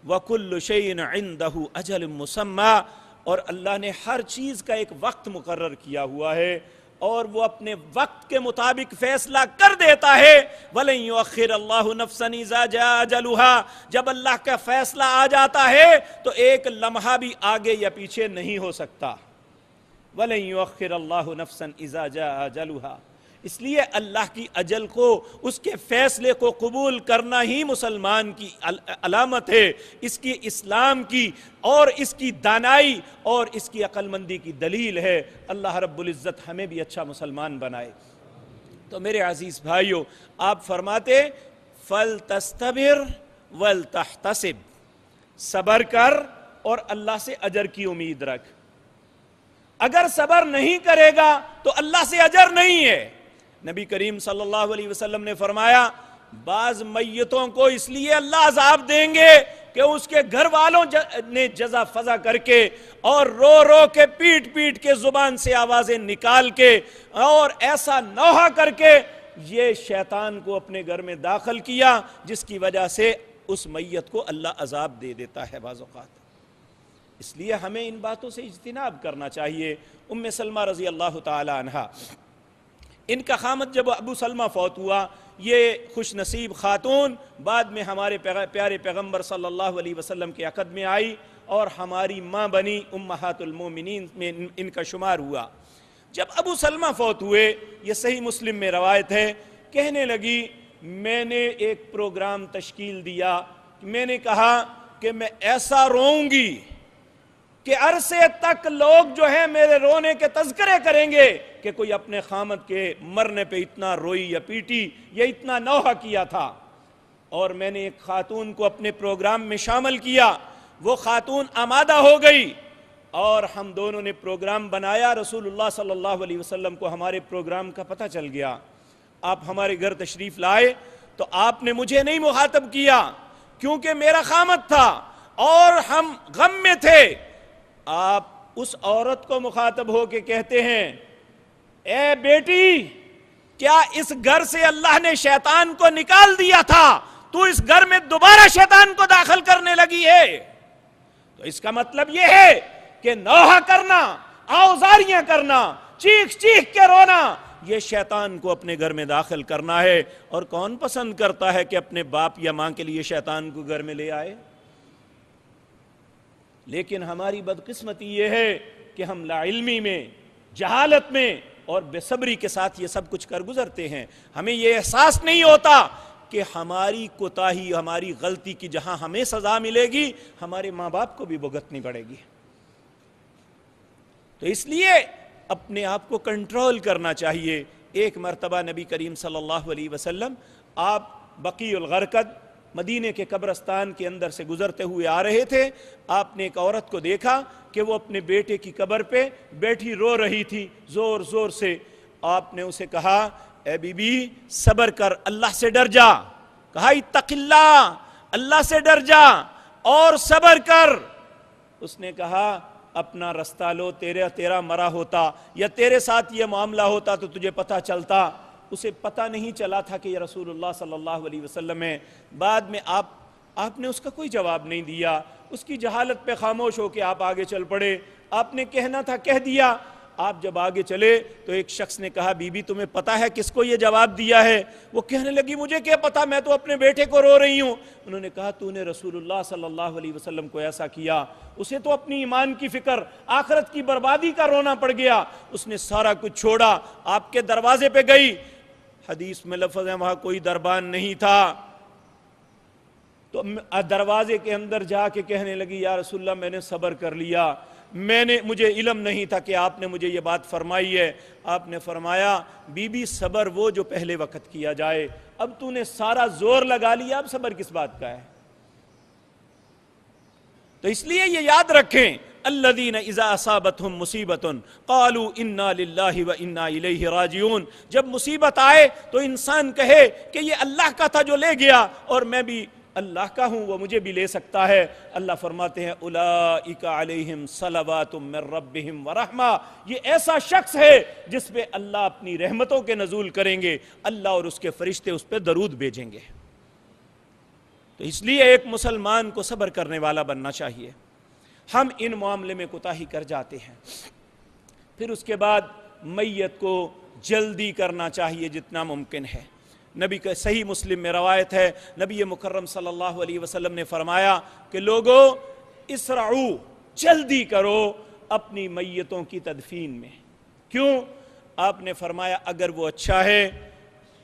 B: وَكُلُّ شَيْءٍ عِندَهُ أَجَلٌ مُّسَمًّى، اور اللہ نے ہر چیز کا ایک وقت مقرر کیا ہوا ہے اور وہ اپنے وقت کے مطابق فیصلہ کر دیتا ہے۔ وَلَن يُؤَخِّرَ اللَّهُ نَفْسًا إِذَا جَاءَ أَجَلُهَا، جب اللہ کا فیصلہ آ جاتا ہے تو ایک لمحہ بھی آگے یا پیچھے نہیں ہو سکتا۔ وَلَن يُؤَخِّرَ اللَّهُ نَفْسًا إِذَا جَاءَ أَجَلُهَا، اس لیے اللہ کی اجل کو، اس کے فیصلے کو قبول کرنا ہی مسلمان کی علامت ہے، اس کی اسلام کی اور اس کی دانائی اور اس کی عقل مندی کی دلیل ہے۔ اللہ رب العزت ہمیں بھی اچھا مسلمان بنائے۔ تو میرے عزیز بھائیو، آپ فرماتے فَلْتَسْتَبِرْ وَلْتَحْتَسِبْ، صبر کر اور اللہ سے اجر کی امید رکھ۔ اگر صبر نہیں کرے گا تو اللہ سے اجر نہیں ہے۔ نبی کریم صلی اللہ علیہ وسلم نے فرمایا بعض میتوں کو اس لیے اللہ عذاب دیں گے کہ اس کے گھر والوں نے جزا فضا کر کے اور رو رو کے پیٹ پیٹ کے زبان سے آوازیں نکال کے اور ایسا نوحہ کر کے یہ شیطان کو اپنے گھر میں داخل کیا، جس کی وجہ سے اس میت کو اللہ عذاب دے دیتا ہے بعض اوقات۔ اس لیے ہمیں ان باتوں سے اجتناب کرنا چاہیے۔ ام سلمہ رضی اللہ تعالی عنہا، ان کا خامد جب ابو سلمہ فوت ہوا، یہ خوش نصیب خاتون بعد میں ہمارے پیارے پیغمبر صلی اللہ علیہ وسلم کے عقد میں آئی اور ہماری ماں بنی، امہات المومنین میں ان کا شمار ہوا۔ جب ابو سلمہ فوت ہوئے، یہ صحیح مسلم میں روایت ہے، کہنے لگی میں نے ایک پروگرام تشکیل دیا، میں نے کہا کہ میں ایسا روؤں گی کہ عرصے تک لوگ جو ہیں میرے رونے کے تذکرے کریں گے کہ کوئی اپنے خامد کے مرنے پہ اتنا روئی یا پیٹی یا اتنا نوحہ کیا تھا۔ اور میں نے ایک خاتون کو اپنے پروگرام میں شامل کیا، وہ خاتون آمادہ ہو گئی اور ہم دونوں نے پروگرام بنایا۔ رسول اللہ صلی اللہ علیہ وسلم کو ہمارے پروگرام کا پتہ چل گیا، آپ ہمارے گھر تشریف لائے تو آپ نے مجھے نہیں مخاطب کیا کیونکہ میرا خامد تھا اور ہم غم میں تھے۔ آپ اس عورت کو مخاطب ہو کے کہتے ہیں اے بیٹی، کیا اس گھر سے اللہ نے شیطان کو نکال دیا تھا، تو اس گھر میں دوبارہ شیطان کو داخل کرنے لگی ہے؟ تو اس کا مطلب یہ ہے کہ نوحہ کرنا، آوازاریاں کرنا، چیخ چیخ کے رونا، یہ شیطان کو اپنے گھر میں داخل کرنا ہے۔ اور کون پسند کرتا ہے کہ اپنے باپ یا ماں کے لیے شیطان کو گھر میں لے آئے؟ لیکن ہماری بدقسمتی یہ ہے کہ ہم لا علمی میں، جہالت میں اور بے صبری کے ساتھ یہ سب کچھ کر گزرتے ہیں۔ ہمیں یہ احساس نہیں ہوتا کہ ہماری کوتاہی، ہماری غلطی کی جہاں ہمیں سزا ملے گی، ہمارے ماں باپ کو بھی بھگتنی پڑے گی۔ تو اس لیے اپنے آپ کو کنٹرول کرنا چاہیے۔ ایک مرتبہ نبی کریم صلی اللہ علیہ وسلم آپ بقیع الغرقد، مدینے کے قبرستان کے اندر سے گزرتے ہوئے آ رہے تھے، آپ نے ایک عورت کو دیکھا کہ وہ اپنے بیٹے کی قبر پہ بیٹھی رو رہی تھی زور زور سے۔ آپ نے اسے کہا اے بی بی صبر کر، اللہ سے ڈر جا۔ کہا اتق اللہ، اللہ سے ڈر جا اور صبر کر۔ اس نے کہا اپنا رستہ لو، تیرا مرا ہوتا یا تیرے ساتھ یہ معاملہ ہوتا تو تجھے پتہ چلتا۔ اسے پتہ نہیں چلا تھا کہ یہ رسول اللہ صلی اللہ علیہ وسلم ہے۔ بعد میں آپ نے اس کا کوئی جواب نہیں دیا، اس کی جہالت پہ خاموش ہو کے آپ آگے چل پڑے۔ آپ نے کہنا تھا کہہ دیا۔ آپ جب آگے چلے تو ایک شخص نے کہا بی بی تمہیں پتہ ہے کس کو یہ جواب دیا ہے؟ وہ کہنے لگی مجھے کیا پتہ، میں تو اپنے بیٹے کو رو رہی ہوں۔ انہوں نے کہا تو نے رسول اللہ صلی اللہ علیہ وسلم کو ایسا کیا، اسے تو اپنی ایمان کی فکر، آخرت کی بربادی کا رونا پڑ گیا، اس نے سارا کچھ چھوڑا، آپ کے دروازے پہ گئی۔ حدیث میں لفظ ہے وہاں کوئی دربان نہیں تھا، تو دروازے کے اندر جا کے کہنے لگی یا رسول اللہ میں نے صبر کر لیا، مجھے علم نہیں تھا کہ آپ نے مجھے یہ بات فرمائی ہے۔ آپ نے فرمایا بی بی صبر وہ جو پہلے وقت کیا جائے، اب تو نے سارا زور لگا لیا، اب صبر کس بات کا ہے؟ تو اس لیے یہ یاد رکھیں الذین اذا اصابتہم مصیبت قالوا انا للہ و انا الیہ راجعون، جب مصیبت آئے تو انسان کہے کہ یہ اللہ کا تھا جو لے گیا اور میں بھی اللہ کا ہوں، وہ مجھے بھی لے سکتا ہے۔ اللہ فرماتے ہیں اولئک علیہم صلوات من ربہم ورحمہ، یہ ایسا شخص ہے جس پہ اللہ اپنی رحمتوں کے نزول کریں گے، اللہ اور اس کے فرشتے اس پہ درود بھیجیں گے۔ تو اس لیے ایک مسلمان کو صبر کرنے والا بننا چاہیے۔ ہم ان معاملے میں کوتاہی کر جاتے ہیں۔ پھر اس کے بعد میت کو جلدی کرنا چاہیے جتنا ممکن ہے۔ نبی کا صحیح مسلم میں روایت ہے، نبی مکرم صلی اللہ علیہ وسلم نے فرمایا کہ لوگو اسرعو، جلدی کرو اپنی میتوں کی تدفین میں۔ کیوں؟ آپ نے فرمایا اگر وہ اچھا ہے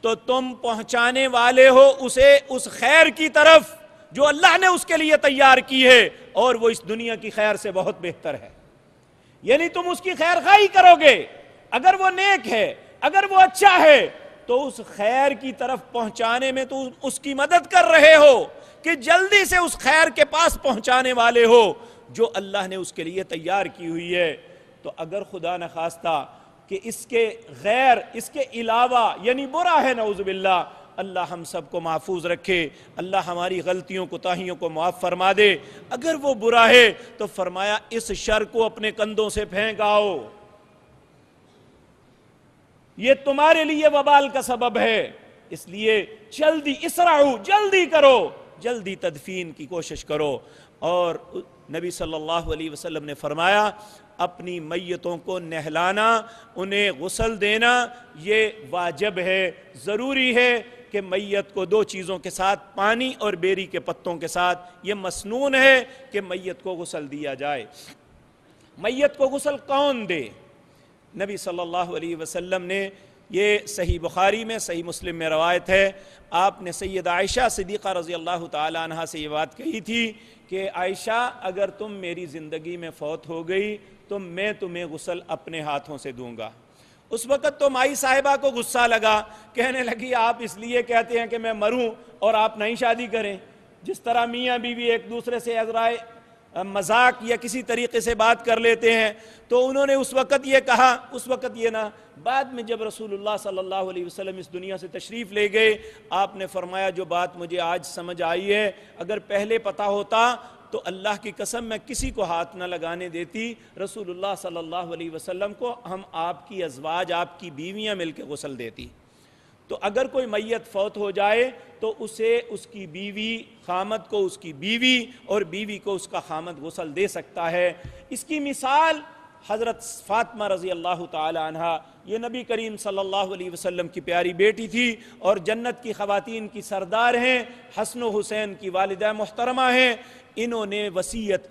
B: تو تم پہنچانے والے ہو اسے اس خیر کی طرف جو اللہ نے اس کے لیے تیار کی ہے، اور وہ اس دنیا کی خیر سے بہت بہتر ہے۔ یعنی تم اس کی خیر خواہی کرو گے، اگر وہ نیک ہے، اگر وہ اچھا ہے، تو اس خیر کی طرف پہنچانے میں تو اس کی مدد کر رہے ہو کہ جلدی سے اس خیر کے پاس پہنچانے والے ہو جو اللہ نے اس کے لیے تیار کی ہوئی ہے۔ تو اگر خدا نخواستہ کہ اس کے غیر، اس کے علاوہ یعنی برا ہے، نعوذ باللہ، اللہ ہم سب کو محفوظ رکھے، اللہ ہماری غلطیوں کوتاہیوں کو معاف فرما دے۔ اگر وہ برا ہے تو فرمایا اس شر کو اپنے کندھوں سے پھینک آؤ، یہ تمہارے لیے وبال کا سبب ہے۔ اس لیے جلدی اسرعو، جلدی کرو، جلدی تدفین کی کوشش کرو۔ اور نبی صلی اللہ علیہ وسلم نے فرمایا اپنی میتوں کو نہلانا، انہیں غسل دینا، یہ واجب ہے، ضروری ہے کہ میت کو دو چیزوں کے ساتھ، پانی اور بیری کے پتوں کے ساتھ، یہ مسنون ہے کہ میت کو غسل دیا جائے۔ میت کو غسل کون دے؟ نبی صلی اللہ علیہ وسلم نے، یہ صحیح بخاری میں، صحیح مسلم میں روایت ہے، آپ نے سیدہ عائشہ صدیقہ رضی اللہ تعالی عنہا سے یہ بات کہی تھی کہ عائشہ اگر تم میری زندگی میں فوت ہو گئی تو میں تمہیں غسل اپنے ہاتھوں سے دوں گا۔ اس وقت تو مائی صاحبہ کو غصہ لگا، کہنے لگی آپ اس لیے کہتے ہیں کہ میں مروں اور آپ نہیں شادی کریں؟ جس طرح میاں بیوی ایک دوسرے سے عذرائے مذاق یا کسی طریقے سے بات کر لیتے ہیں، تو انہوں نے اس وقت یہ کہا، اس وقت یہ نہ۔ بعد میں جب رسول اللہ صلی اللہ علیہ وسلم اس دنیا سے تشریف لے گئے، آپ نے فرمایا جو بات مجھے آج سمجھ آئی ہے، اگر پہلے پتہ ہوتا تو اللہ کی قسم میں کسی کو ہاتھ نہ لگانے دیتی، رسول اللہ صلی اللہ علیہ وسلم کو ہم آپ کی ازواج، آپ کی بیویاں مل کے غسل دیتی۔ تو اگر کوئی میت فوت ہو جائے تو اسے اس کی بیوی، خامد کو اس کی بیوی اور بیوی کو اس کا خامد غسل دے سکتا ہے۔ اس کی مثال حضرت فاطمہ رضی اللہ تعالی عنہا، یہ نبی کریم صلی اللہ علیہ وسلم کی پیاری بیٹی تھی اور جنت کی خواتین کی سردار ہیں، حسن و حسین کی والدہ محترمہ ہیں۔ انہوں نے وصیت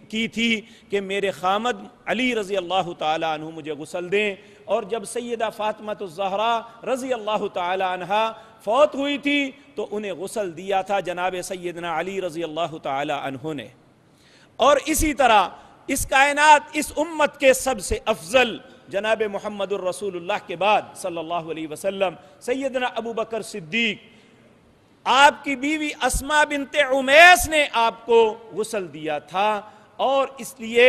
B: کی تھی کہ میرے خامد علی رضی اللہ تعالی عنہ مجھے غسل دیں، اور جب سیدہ فاطمہ الزہرا رضی اللہ تعالی عنہا فوت ہوئی تھی تو انہیں غسل دیا تھا جناب سیدنا علی رضی اللہ تعالی عنہ نے۔ اور اسی طرح اس کائنات، اس امت کے سب سے افضل جناب محمد الرسول اللہ کے بعد صلی اللہ علیہ وسلم سیدنا ابو بکر صدیق، آپ کی بیوی اسماء بنت عمیس نے آپ کو غسل دیا تھا۔ اور اس لیے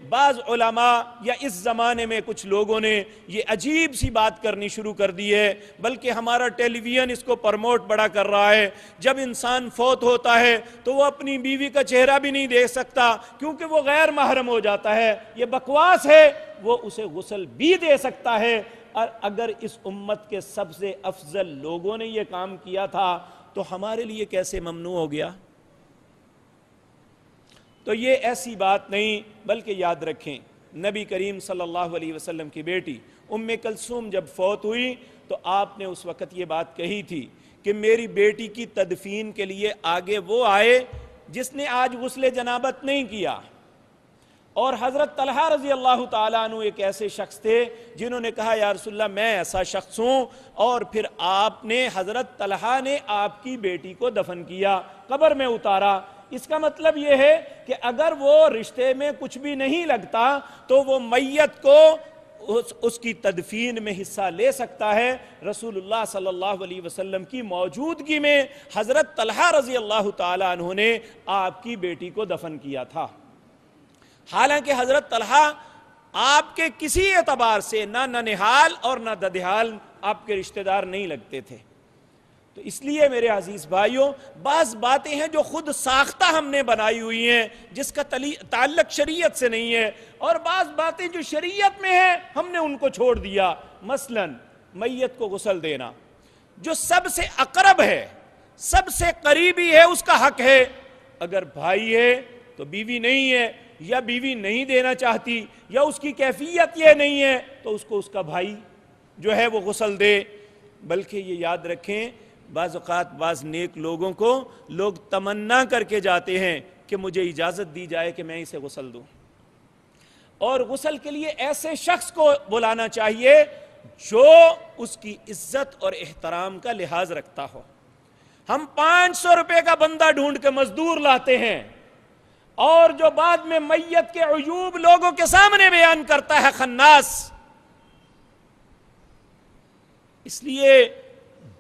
B: بعض علماء یا اس زمانے میں کچھ لوگوں نے یہ عجیب سی بات کرنی شروع کر دی ہے، بلکہ ہمارا ٹیلی ویژن اس کو پروموٹ بڑا کر رہا ہے، جب انسان فوت ہوتا ہے تو وہ اپنی بیوی کا چہرہ بھی نہیں دیکھ سکتا کیونکہ وہ غیر محرم ہو جاتا ہے۔ یہ بکواس ہے، وہ اسے غسل بھی دے سکتا ہے۔ اور اگر اس امت کے سب سے افضل لوگوں نے یہ کام کیا تھا تو ہمارے لیے کیسے ممنوع ہو گیا؟ تو یہ ایسی بات نہیں، بلکہ یاد رکھیں نبی کریم صلی اللہ علیہ وسلم کی بیٹی ام کلثوم جب فوت ہوئی تو آپ نے اس وقت یہ بات کہی تھی کہ میری بیٹی کی تدفین کے لیے آگے وہ آئے جس نے آج غسل جنابت نہیں کیا۔ اور حضرت طلحہ رضی اللہ تعالیٰ عنہ ایک ایسے شخص تھے جنہوں نے کہا یا رسول اللہ میں ایسا شخص ہوں، اور پھر آپ نے، حضرت طلحہ نے آپ کی بیٹی کو دفن کیا، قبر میں اتارا۔ اس کا مطلب یہ ہے کہ اگر وہ رشتے میں کچھ بھی نہیں لگتا تو وہ میت کو اس کی تدفین میں حصہ لے سکتا ہے۔ رسول اللہ صلی اللہ علیہ وسلم کی موجودگی میں حضرت طلحہ رضی اللہ تعالیٰ عنہ نے آپ کی بیٹی کو دفن کیا تھا، حالانکہ حضرت طلحہ آپ کے کسی اعتبار سے نہ ننہال اور نہ ددھیال آپ کے رشتہ دار نہیں لگتے تھے۔ تو اس لیے میرے عزیز بھائیوں، بعض باتیں ہیں جو خود ساختہ ہم نے بنائی ہوئی ہیں جس کا تعلق شریعت سے نہیں ہے، اور بعض باتیں جو شریعت میں ہیں ہم نے ان کو چھوڑ دیا۔ مثلا میت کو غسل دینا، جو سب سے اقرب ہے، سب سے قریبی ہے، اس کا حق ہے۔ اگر بھائی ہے تو بیوی نہیں ہے، یا بیوی نہیں دینا چاہتی یا اس کی کیفیت یہ نہیں ہے تو اس کو اس کا بھائی جو ہے وہ غسل دے۔ بلکہ یہ یاد رکھیں بعض اوقات بعض نیک لوگوں کو لوگ تمنا کر کے جاتے ہیں کہ مجھے اجازت دی جائے کہ میں اسے غسل دوں، اور غسل کے لیے ایسے شخص کو بلانا چاہیے جو اس کی عزت اور احترام کا لحاظ رکھتا ہو۔ ہم 500 روپے کا بندہ ڈھونڈ کے مزدور لاتے ہیں اور جو بعد میں میت کے عیوب لوگوں کے سامنے بیان کرتا ہے خناس۔ اس لیے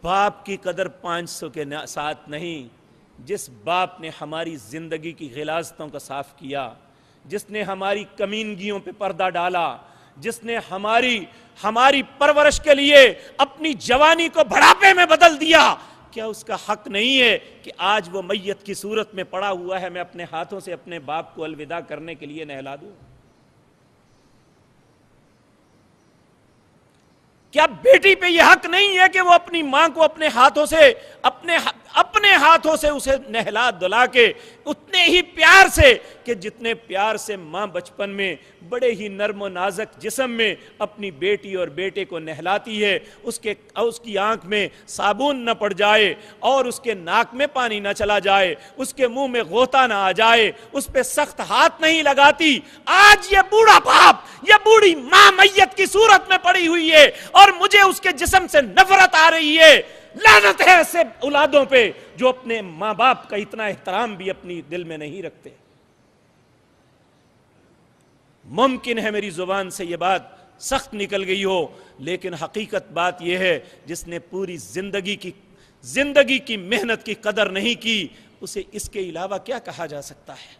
B: باپ کی قدر 500 کے ساتھ نہیں، جس باپ نے ہماری زندگی کی غلاظتوں کو صاف کیا، جس نے ہماری کمینگیوں پہ پردہ ڈالا، جس نے ہماری پرورش کے لیے اپنی جوانی کو بڑھاپے میں بدل دیا، کیا اس کا حق نہیں ہے کہ آج وہ میت کی صورت میں پڑا ہوا ہے، میں اپنے ہاتھوں سے اپنے باپ کو الوداع کرنے کے لیے نہلا دوں؟ کیا بیٹی پہ یہ حق نہیں ہے کہ وہ اپنی ماں کو اپنے ہاتھوں سے اسے نہلا دھلا کے اتنے ہی پیار سے کہ جتنے پیار سے ماں بچپن میں بڑے ہی نرم و نازک جسم میں اپنی بیٹی اور بیٹے کو نہلاتی ہے، اس کی آنکھ میں صابن نہ پڑ جائے اور اس کے ناک میں پانی نہ چلا جائے، اس کے منہ میں غوطہ نہ آ جائے، اس پہ سخت ہاتھ نہیں لگاتی۔ آج یہ بوڑھا باپ، یہ بوڑھی ماں میت کی صورت میں پڑی ہوئی ہے اور مجھے اس کے جسم سے نفرت آ رہی ہے۔ لعنت ہے ایسے اولادوں پہ جو اپنے ماں باپ کا اتنا احترام بھی اپنی دل میں نہیں رکھتے۔ ممکن ہے میری زبان سے یہ بات سخت نکل گئی ہو، لیکن حقیقت بات یہ ہے جس نے پوری زندگی کی محنت کی قدر نہیں کی، اسے اس کے علاوہ کیا کہا جا سکتا ہے؟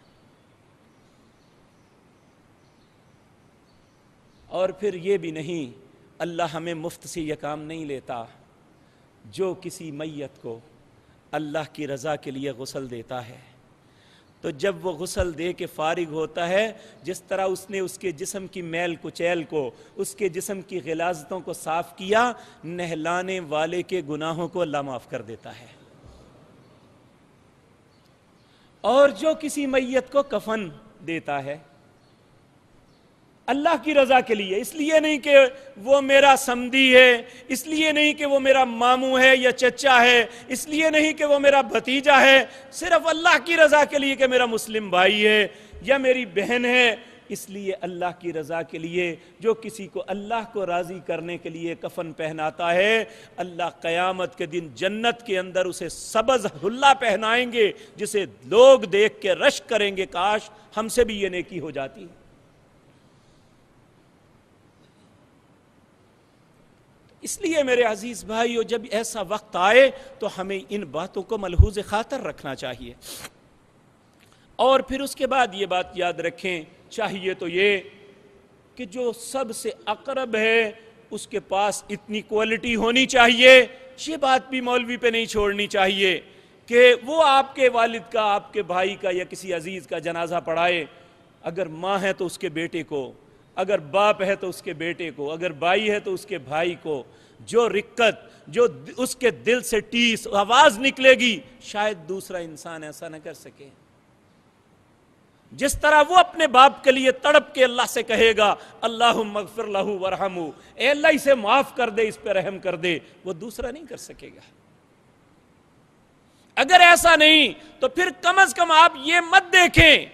B: اور پھر یہ بھی نہیں، اللہ ہمیں مفت سے یہ کام نہیں لیتا۔ جو کسی میت کو اللہ کی رضا کے لیے غسل دیتا ہے تو جب وہ غسل دے کے فارغ ہوتا ہے، جس طرح اس نے اس کے جسم کی میل کچیل کو، اس کے جسم کی غلاظتوں کو صاف کیا، نہلانے والے کے گناہوں کو اللہ معاف کر دیتا ہے۔ اور جو کسی میت کو کفن دیتا ہے اللہ کی رضا کے لیے، اس لیے نہیں کہ وہ میرا سمدی ہے، اس لیے نہیں کہ وہ میرا ماموں ہے یا چچا ہے، اس لیے نہیں کہ وہ میرا بھتیجا ہے، صرف اللہ کی رضا کے لیے کہ میرا مسلم بھائی ہے یا میری بہن ہے، اس لیے اللہ کی رضا کے لیے جو کسی کو اللہ کو راضی کرنے کے لیے کفن پہناتا ہے، اللہ قیامت کے دن جنت کے اندر اسے سبز حلہ پہنائیں گے جسے لوگ دیکھ کے رشک کریں گے کاش ہم سے بھی یہ نیکی ہو جاتی۔ اس لیے میرے عزیز بھائیو، جب ایسا وقت آئے تو ہمیں ان باتوں کو ملحوظ خاطر رکھنا چاہیے، اور پھر اس کے بعد یہ بات یاد رکھیں چاہیے تو یہ کہ جو سب سے اقرب ہے اس کے پاس اتنی کوالٹی ہونی چاہیے۔ یہ بات بھی مولوی پہ نہیں چھوڑنی چاہیے کہ وہ آپ کے والد کا، آپ کے بھائی کا یا کسی عزیز کا جنازہ پڑھائے، اگر ماں ہے تو اس کے بیٹے کو، اگر باپ ہے تو اس کے بیٹے کو، اگر بھائی ہے تو اس کے بھائی کو۔ جو رقت، جو اس کے دل سے ٹیس آواز نکلے گی، شاید دوسرا انسان ایسا نہ کر سکے۔ جس طرح وہ اپنے باپ کے لیے تڑپ کے اللہ سے کہے گا اللہم اغفر لہ ورحمہ، اے اللہ اسے معاف کر دے، اس پہ رحم کر دے، وہ دوسرا نہیں کر سکے گا۔ اگر ایسا نہیں تو پھر کم از کم آپ یہ مت دیکھیں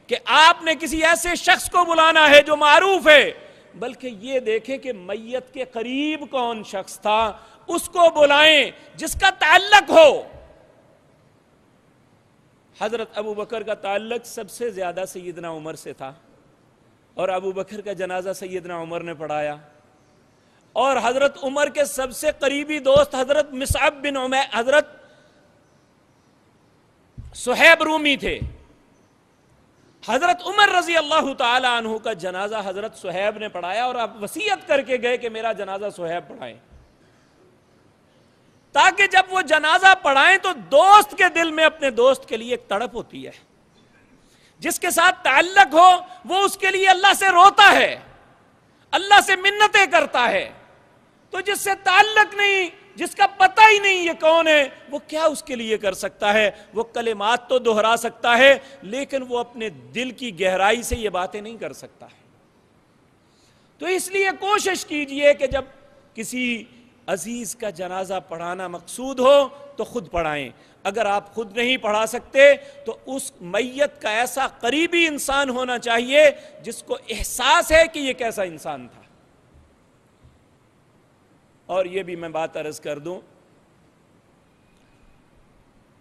B: کہ آپ نے کسی ایسے شخص کو بلانا ہے جو معروف ہے، بلکہ یہ دیکھیں کہ میت کے قریب کون شخص تھا، اس کو بلائیں جس کا تعلق ہو۔ حضرت ابو بکر کا تعلق سب سے زیادہ سیدنا عمر سے تھا، اور ابو بکر کا جنازہ سیدنا عمر نے پڑھایا، اور حضرت عمر کے سب سے قریبی دوست حضرت مصعب بن عمیر، حضرت صہیب رومی تھے۔ حضرت عمر رضی اللہ تعالی عنہ کا جنازہ حضرت صہیب نے پڑھایا، اور آپ وصیت کر کے گئے کہ میرا جنازہ صہیب پڑھائیں، تاکہ جب وہ جنازہ پڑھائیں تو دوست کے دل میں اپنے دوست کے لیے ایک تڑپ ہوتی ہے، جس کے ساتھ تعلق ہو وہ اس کے لیے اللہ سے روتا ہے، اللہ سے منتیں کرتا ہے، تو جس سے تعلق نہیں جس کا پتہ ہی نہیں یہ کون ہے، وہ کیا اس کے لیے کر سکتا ہے؟ وہ کلمات تو دہرا سکتا ہے لیکن وہ اپنے دل کی گہرائی سے یہ باتیں نہیں کر سکتا ہے۔ تو اس لیے کوشش کیجئے کہ جب کسی عزیز کا جنازہ پڑھانا مقصود ہو تو خود پڑھائیں، اگر آپ خود نہیں پڑھا سکتے تو اس میت کا ایسا قریبی انسان ہونا چاہیے جس کو احساس ہے کہ یہ کیسا انسان تھا۔ اور یہ بھی میں بات عرض کر دوں،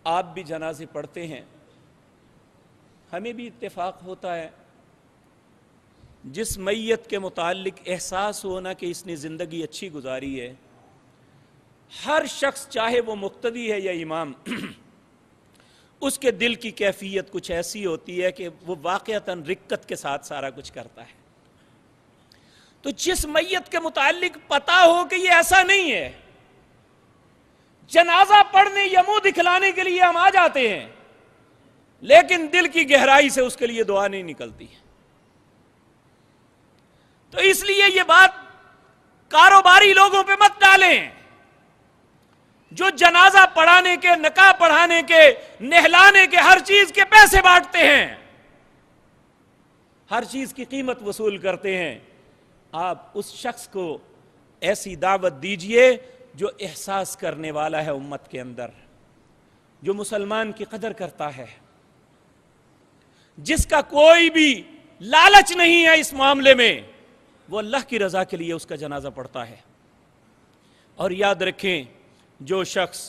B: آپ بھی جنازے پڑھتے ہیں، ہمیں بھی اتفاق ہوتا ہے، جس میت کے متعلق احساس ہونا کہ اس نے زندگی اچھی گزاری ہے، ہر شخص چاہے وہ مقتدی ہے یا امام، اس کے دل کی کیفیت کچھ ایسی ہوتی ہے کہ وہ واقعتاً رقت کے ساتھ سارا کچھ کرتا ہے۔ تو جس میت کے متعلق پتا ہو کہ یہ ایسا نہیں ہے، جنازہ پڑھنے یا منہ دکھلانے کے لیے ہم آ جاتے ہیں لیکن دل کی گہرائی سے اس کے لیے دعا نہیں نکلتی۔ تو اس لیے یہ بات کاروباری لوگوں پہ مت ڈالیں جو جنازہ پڑھانے کے، نکاح پڑھانے کے، نہلانے کے، ہر چیز کے پیسے بانٹتے ہیں، ہر چیز کی قیمت وصول کرتے ہیں۔ آپ اس شخص کو ایسی دعوت دیجئے جو احساس کرنے والا ہے امت کے اندر، جو مسلمان کی قدر کرتا ہے، جس کا کوئی بھی لالچ نہیں ہے اس معاملے میں، وہ اللہ کی رضا کے لیے اس کا جنازہ پڑھتا ہے۔ اور یاد رکھیں، جو شخص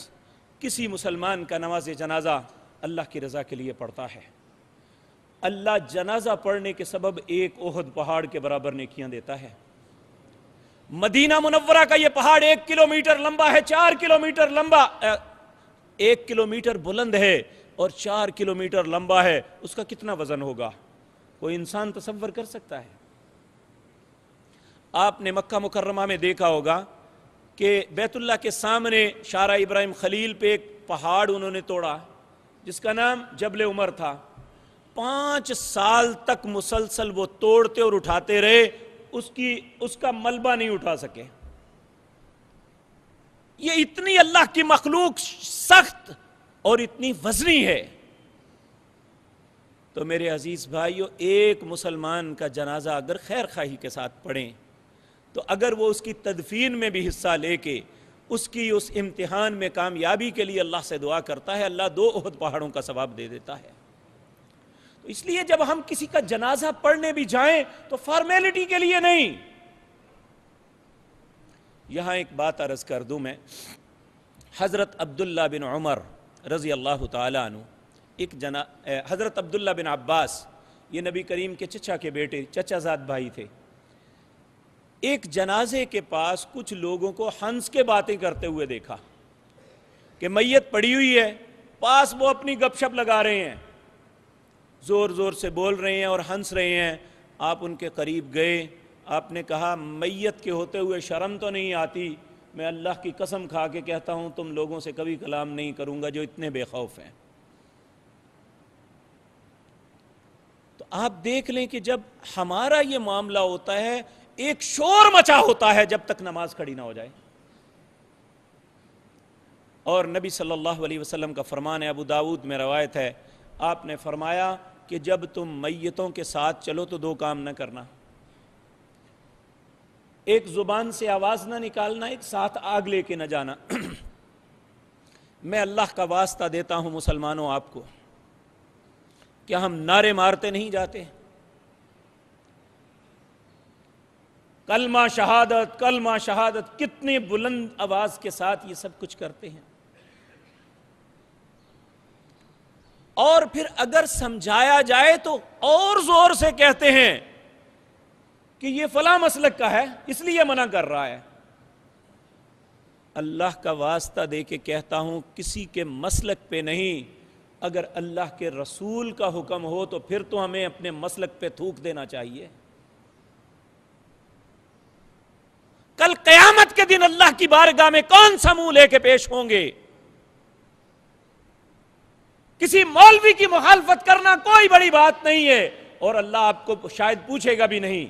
B: کسی مسلمان کا نماز جنازہ اللہ کی رضا کے لیے پڑھتا ہے، اللہ جنازہ پڑھنے کے سبب ایک احد پہاڑ کے برابر نیکیاں دیتا ہے۔ مدینہ منورہ کا یہ پہاڑ 1 کلومیٹر لمبا ہے، 4 کلومیٹر لمبا، 1 کلومیٹر بلند ہے اور 4 کلومیٹر لمبا ہے، اس کا کتنا وزن ہوگا؟ کوئی انسان تصور کر سکتا ہے؟ آپ نے مکہ مکرمہ میں دیکھا ہوگا کہ بیت اللہ کے سامنے شارع ابراہیم خلیل پہ ایک پہاڑ انہوں نے توڑا جس کا نام جبل عمر تھا۔ 5 سال تک مسلسل وہ توڑتے اور اٹھاتے رہے، اس کا ملبہ نہیں اٹھا سکے۔ یہ اتنی اللہ کی مخلوق سخت اور اتنی وزنی ہے۔ تو میرے عزیز بھائیو، ایک مسلمان کا جنازہ اگر خیر خواہی کے ساتھ پڑھیں تو اگر وہ اس کی تدفین میں بھی حصہ لے کے اس کی اس امتحان میں کامیابی کے لیے اللہ سے دعا کرتا ہے، اللہ 2 احد پہاڑوں کا ثواب دے دیتا ہے۔ تو اس لیے جب ہم کسی کا جنازہ پڑھنے بھی جائیں تو فارمیلٹی کے لیے نہیں۔ یہاں ایک بات عرض کر دوں میں، حضرت عبداللہ بن عمر رضی اللہ تعالیٰ عنہ، حضرت عبداللہ بن عباس، یہ نبی کریم کے چچا کے بیٹے، چچا زاد بھائی تھے، ایک جنازے کے پاس کچھ لوگوں کو ہنس کے باتیں کرتے ہوئے دیکھا کہ میت پڑی ہوئی ہے، پاس وہ اپنی گپ شپ لگا رہے ہیں، زور زور سے بول رہے ہیں اور ہنس رہے ہیں۔ آپ ان کے قریب گئے، آپ نے کہا میت کے ہوتے ہوئے شرم تو نہیں آتی؟ میں اللہ کی قسم کھا کے کہتا ہوں تم لوگوں سے کبھی کلام نہیں کروں گا جو اتنے بے خوف ہیں۔ تو آپ دیکھ لیں کہ جب ہمارا یہ معاملہ ہوتا ہے ایک شور مچا ہوتا ہے جب تک نماز کھڑی نہ ہو جائے۔ اور نبی صلی اللہ علیہ وسلم کا فرمان ہے، ابو داؤد میں روایت ہے، آپ نے فرمایا کہ جب تم میتوں کے ساتھ چلو تو 2 کام نہ کرنا، ایک زبان سے آواز نہ نکالنا، ایک ساتھ آگ لے کے نہ جانا۔ میں اللہ کا واسطہ دیتا ہوں مسلمانوں آپ کو، کیا ہم نعرے مارتے نہیں جاتے؟ کلمہ شہادت، کلمہ شہادت، کتنی بلند آواز کے ساتھ یہ سب کچھ کرتے ہیں۔ اور پھر اگر سمجھایا جائے تو اور زور سے کہتے ہیں کہ یہ فلاں مسلک کا ہے اس لیے منع کر رہا ہے۔ اللہ کا واسطہ دے کے کہتا ہوں کسی کے مسلک پہ نہیں، اگر اللہ کے رسول کا حکم ہو تو پھر تو ہمیں اپنے مسلک پہ تھوک دینا چاہیے۔ کل قیامت کے دن اللہ کی بارگاہ میں کون سا منہ لے کے پیش ہوں گے؟ کسی مولوی کی مخالفت کرنا کوئی بڑی بات نہیں ہے، اور اللہ آپ کو شاید پوچھے گا بھی نہیں،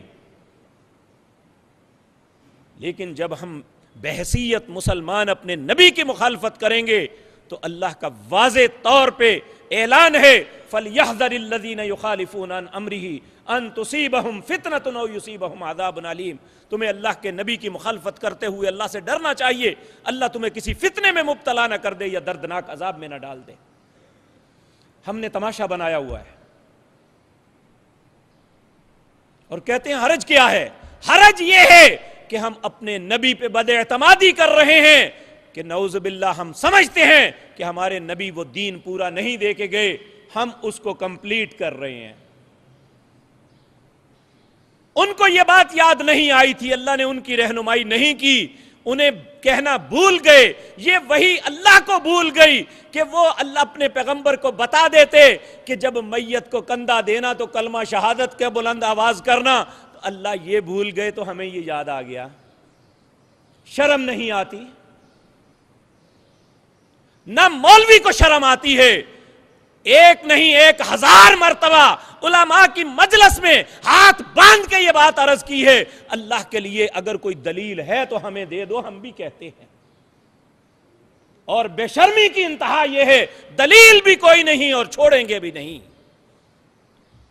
B: لیکن جب ہم بحیثیت مسلمان اپنے نبی کی مخالفت کریں گے تو اللہ کا واضح طور پہ اعلان ہے فَلْيَحْذَرِ الَّذِينَ يُخَالِفُونَ عَنْ أَمْرِهِ أَن تُصِيبَهُمْ فِتْنَةٌ أَوْ يُصِيبَهُمْ عَذَابٌ أَلِيمٌ. تمہیں اللہ کے نبی کی مخالفت کرتے ہوئے اللہ سے ڈرنا چاہیے، اللہ تمہیں کسی فتنے میں مبتلا نہ کر دے یا دردناک عذاب میں نہ ڈال دے. ہم نے تماشا بنایا ہوا ہے اور کہتے ہیں حرج کیا ہے؟ حرج یہ ہے کہ ہم اپنے نبی پہ بد اعتمادی کر رہے ہیں کہ نعوذ باللہ ہم سمجھتے ہیں کہ ہمارے نبی وہ دین پورا نہیں دے کے گئے، ہم اس کو کمپلیٹ کر رہے ہیں. ان کو یہ بات یاد نہیں آئی تھی، اللہ نے ان کی رہنمائی نہیں کی، انہیں کہنا بھول گئے. یہ وہی اللہ کو بھول گئی کہ وہ اللہ اپنے پیغمبر کو بتا دیتے کہ جب میت کو کندھا دینا تو کلمہ شہادت کے بلند آواز کرنا. تو اللہ یہ بھول گئے تو ہمیں یہ یاد آ گیا. شرم نہیں آتی؟ نہ مولوی کو شرم آتی ہے. ایک نہیں 1000 مرتبہ علماء کی مجلس میں ہاتھ باندھ کے یہ بات عرض کی ہے، اللہ کے لیے اگر کوئی دلیل ہے تو ہمیں دے دو. ہم بھی کہتے ہیں، اور بے شرمی کی انتہا یہ ہے دلیل بھی کوئی نہیں اور چھوڑیں گے بھی نہیں.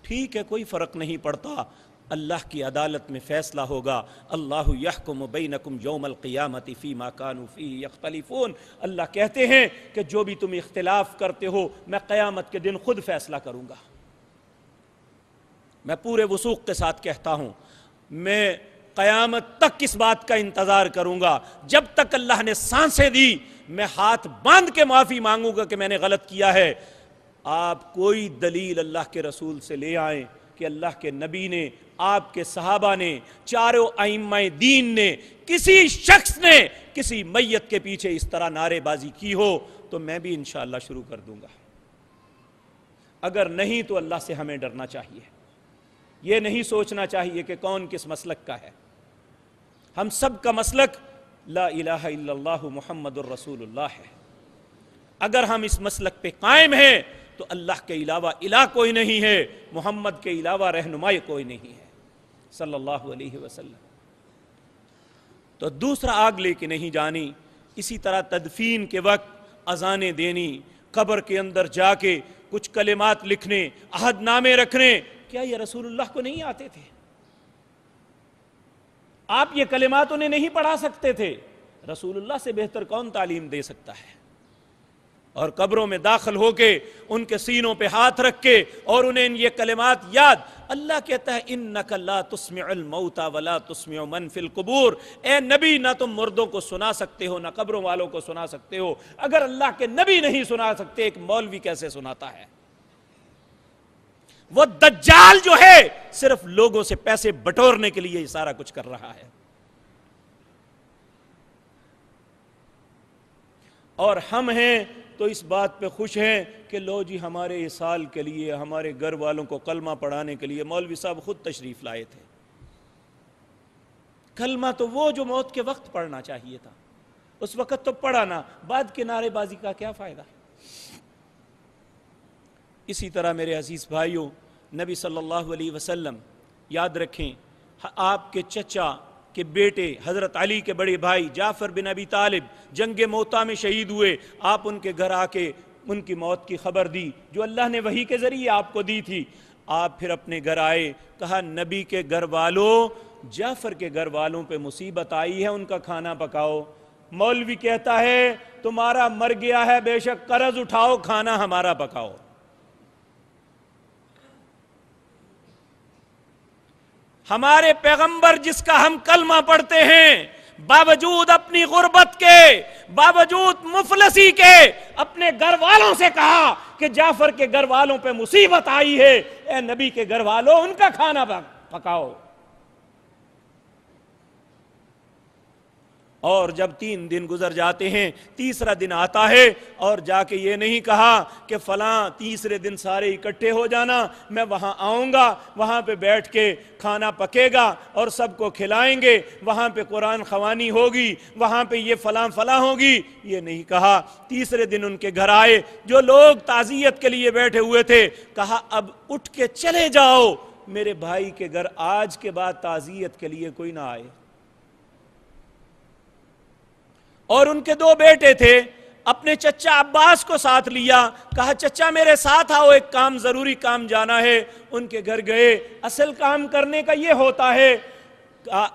B: ٹھیک ہے، کوئی فرق نہیں پڑتا، اللہ کی عدالت میں فیصلہ ہوگا. اللہ یحکم بینکم یوم القیامت فیما کانوا فیہ یختلفون. اللہ کہتے ہیں کہ جو بھی تم اختلاف کرتے ہو میں قیامت کے دن خود فیصلہ کروں گا. میں پورے وثوق کے ساتھ کہتا ہوں، میں قیامت تک اس بات کا انتظار کروں گا. جب تک اللہ نے سانسیں دی میں ہاتھ باندھ کے معافی مانگوں گا کہ میں نے غلط کیا ہے. آپ کوئی دلیل اللہ کے رسول سے لے آئیں کہ اللہ کے نبی نے، آپ کے صحابہ نے، چاروں ائمہ دین نے، کسی شخص نے کسی میت کے پیچھے اس طرح نعرے بازی کی ہو تو میں بھی انشاءاللہ شروع کر دوں گا. اگر نہیں تو اللہ سے ہمیں ڈرنا چاہیے. یہ نہیں سوچنا چاہیے کہ کون کس مسلک کا ہے. ہم سب کا مسلک لا الہ الا اللہ محمد الرسول اللہ ہے. اگر ہم اس مسلک پہ قائم ہیں تو اللہ کے علاوہ الہ کوئی نہیں ہے، محمد کے علاوہ رہنمائی کوئی نہیں ہے صلی اللہ علیہ وسلم. تو دوسرا آگ لے کے نہیں جانی. اسی طرح تدفین کے وقت اذانیں دینی، قبر کے اندر جا کے کچھ کلمات لکھنے، عہد نامے رکھنے، کیا یہ رسول اللہ کو نہیں آتے تھے؟ آپ یہ کلمات انہیں نہیں پڑھا سکتے تھے؟ رسول اللہ سے بہتر کون تعلیم دے سکتا ہے؟ اور قبروں میں داخل ہو کے ان کے سینوں پہ ہاتھ رکھ کے اور انہیں یہ کلمات یاد. اللہ کہتا ہے انک لا تسمع الموتى ولا تسمع من فی القبور. اے نبی، نہ تم مردوں کو سنا سکتے ہو نہ قبروں والوں کو سنا سکتے ہو. اگر اللہ کے نبی نہیں سنا سکتے، ایک مولوی کیسے سناتا ہے؟ وہ دجال جو ہے صرف لوگوں سے پیسے بٹورنے کے لیے یہ سارا کچھ کر رہا ہے. اور ہم ہیں تو اس بات پہ خوش ہیں کہ لو جی ہمارے اس سال کے لیے ہمارے گھر والوں کو کلمہ پڑھانے کے لیے مولوی صاحب خود تشریف لائے تھے. کلمہ تو وہ جو موت کے وقت پڑھنا چاہیے تھا، اس وقت تو پڑھا نہ، بعد کے نعرے بازی کا کیا فائدہ؟ اسی طرح میرے عزیز بھائیوں، نبی صلی اللہ علیہ وسلم یاد رکھیں، آپ کے چچا کے بیٹے حضرت علی کے بڑے بھائی جعفر بن ابی طالب جنگ موتا میں شہید ہوئے. آپ ان کے گھر آ کے ان کی موت کی خبر دی جو اللہ نے وحی کے ذریعے آپ کو دی تھی. آپ پھر اپنے گھر آئے، کہا نبی کے گھر والوں، جعفر کے گھر والوں پہ مصیبت آئی ہے، ان کا کھانا پکاؤ. مولوی کہتا ہے تمہارا مر گیا ہے بے شک، قرض اٹھاؤ، کھانا ہمارا پکاؤ. ہمارے پیغمبر جس کا ہم کلمہ پڑھتے ہیں، باوجود اپنی غربت کے، باوجود مفلسی کے، اپنے گھر والوں سے کہا کہ جعفر کے گھر والوں پہ مصیبت آئی ہے، اے نبی کے گھر والوں ان کا کھانا پکاؤ. اور جب 3 دن گزر جاتے ہیں، تیسرا دن آتا ہے اور جا کے یہ نہیں کہا کہ فلاں تیسرے دن سارے اکٹھے ہو جانا، میں وہاں آؤں گا، وہاں پہ بیٹھ کے کھانا پکے گا اور سب کو کھلائیں گے، وہاں پہ قرآن خوانی ہوگی، وہاں پہ یہ فلاں فلاں ہوگی. یہ نہیں کہا. تیسرے دن ان کے گھر آئے جو لوگ تعزیت کے لیے بیٹھے ہوئے تھے، کہا اب اٹھ کے چلے جاؤ، میرے بھائی کے گھر آج کے بعد تعزیت کے لیے کوئی نہ آئے. اور ان کے 2 بیٹے تھے، اپنے چچا عباس کو ساتھ لیا، کہا چچا میرے ساتھ آؤ، ایک کام ضروری کام جانا ہے۔ ان کے گھر گئے، اصل کام کرنے کا یہ ہوتا ہے۔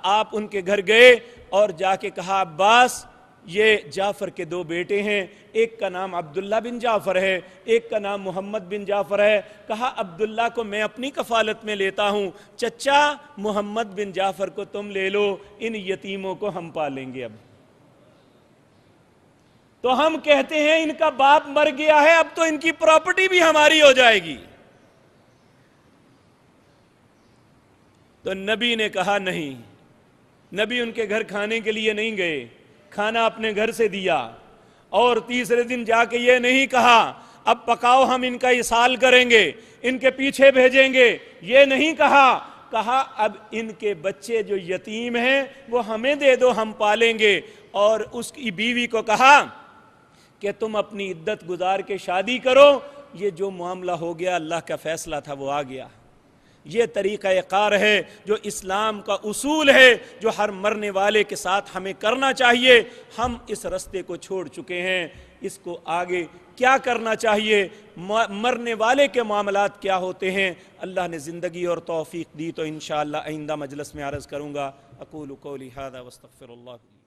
B: آپ ان کے گھر گئے اور جا کے کہا عباس یہ جعفر کے 2 بیٹے ہیں، ایک کا نام عبداللہ بن جعفر ہے، ایک کا نام محمد بن جعفر ہے۔ کہا عبداللہ کو میں اپنی کفالت میں لیتا ہوں، چچا محمد بن جعفر کو تم لے لو، ان یتیموں کو ہم پالیں گے۔ اب تو ہم کہتے ہیں ان کا باپ مر گیا ہے، اب تو ان کی پراپرٹی بھی ہماری ہو جائے گی۔ تو نبی نے کہا نہیں، نبی ان کے گھر کھانے کے لیے نہیں گئے، کھانا اپنے گھر سے دیا، اور تیسرے دن جا کے یہ نہیں کہا اب پکاؤ ہم ان کا اصال کریں گے، ان کے پیچھے بھیجیں گے، یہ نہیں کہا اب ان کے بچے جو یتیم ہیں وہ ہمیں دے دو، ہم پالیں گے۔ اور اس کی بیوی کو کہا کہ تم اپنی عدت گزار کے شادی کرو، یہ جو معاملہ ہو گیا اللہ کا فیصلہ تھا وہ آ گیا۔ یہ طریقہ کار ہے جو اسلام کا اصول ہے، جو ہر مرنے والے کے ساتھ ہمیں کرنا چاہیے۔ ہم اس رستے کو چھوڑ چکے ہیں، اس کو آگے کیا کرنا چاہیے، مرنے والے کے معاملات کیا ہوتے ہیں، اللہ نے زندگی اور توفیق دی تو انشاءاللہ آئندہ مجلس میں عرض کروں گا۔ اقول قولی ھذا واستغفر اللہ۔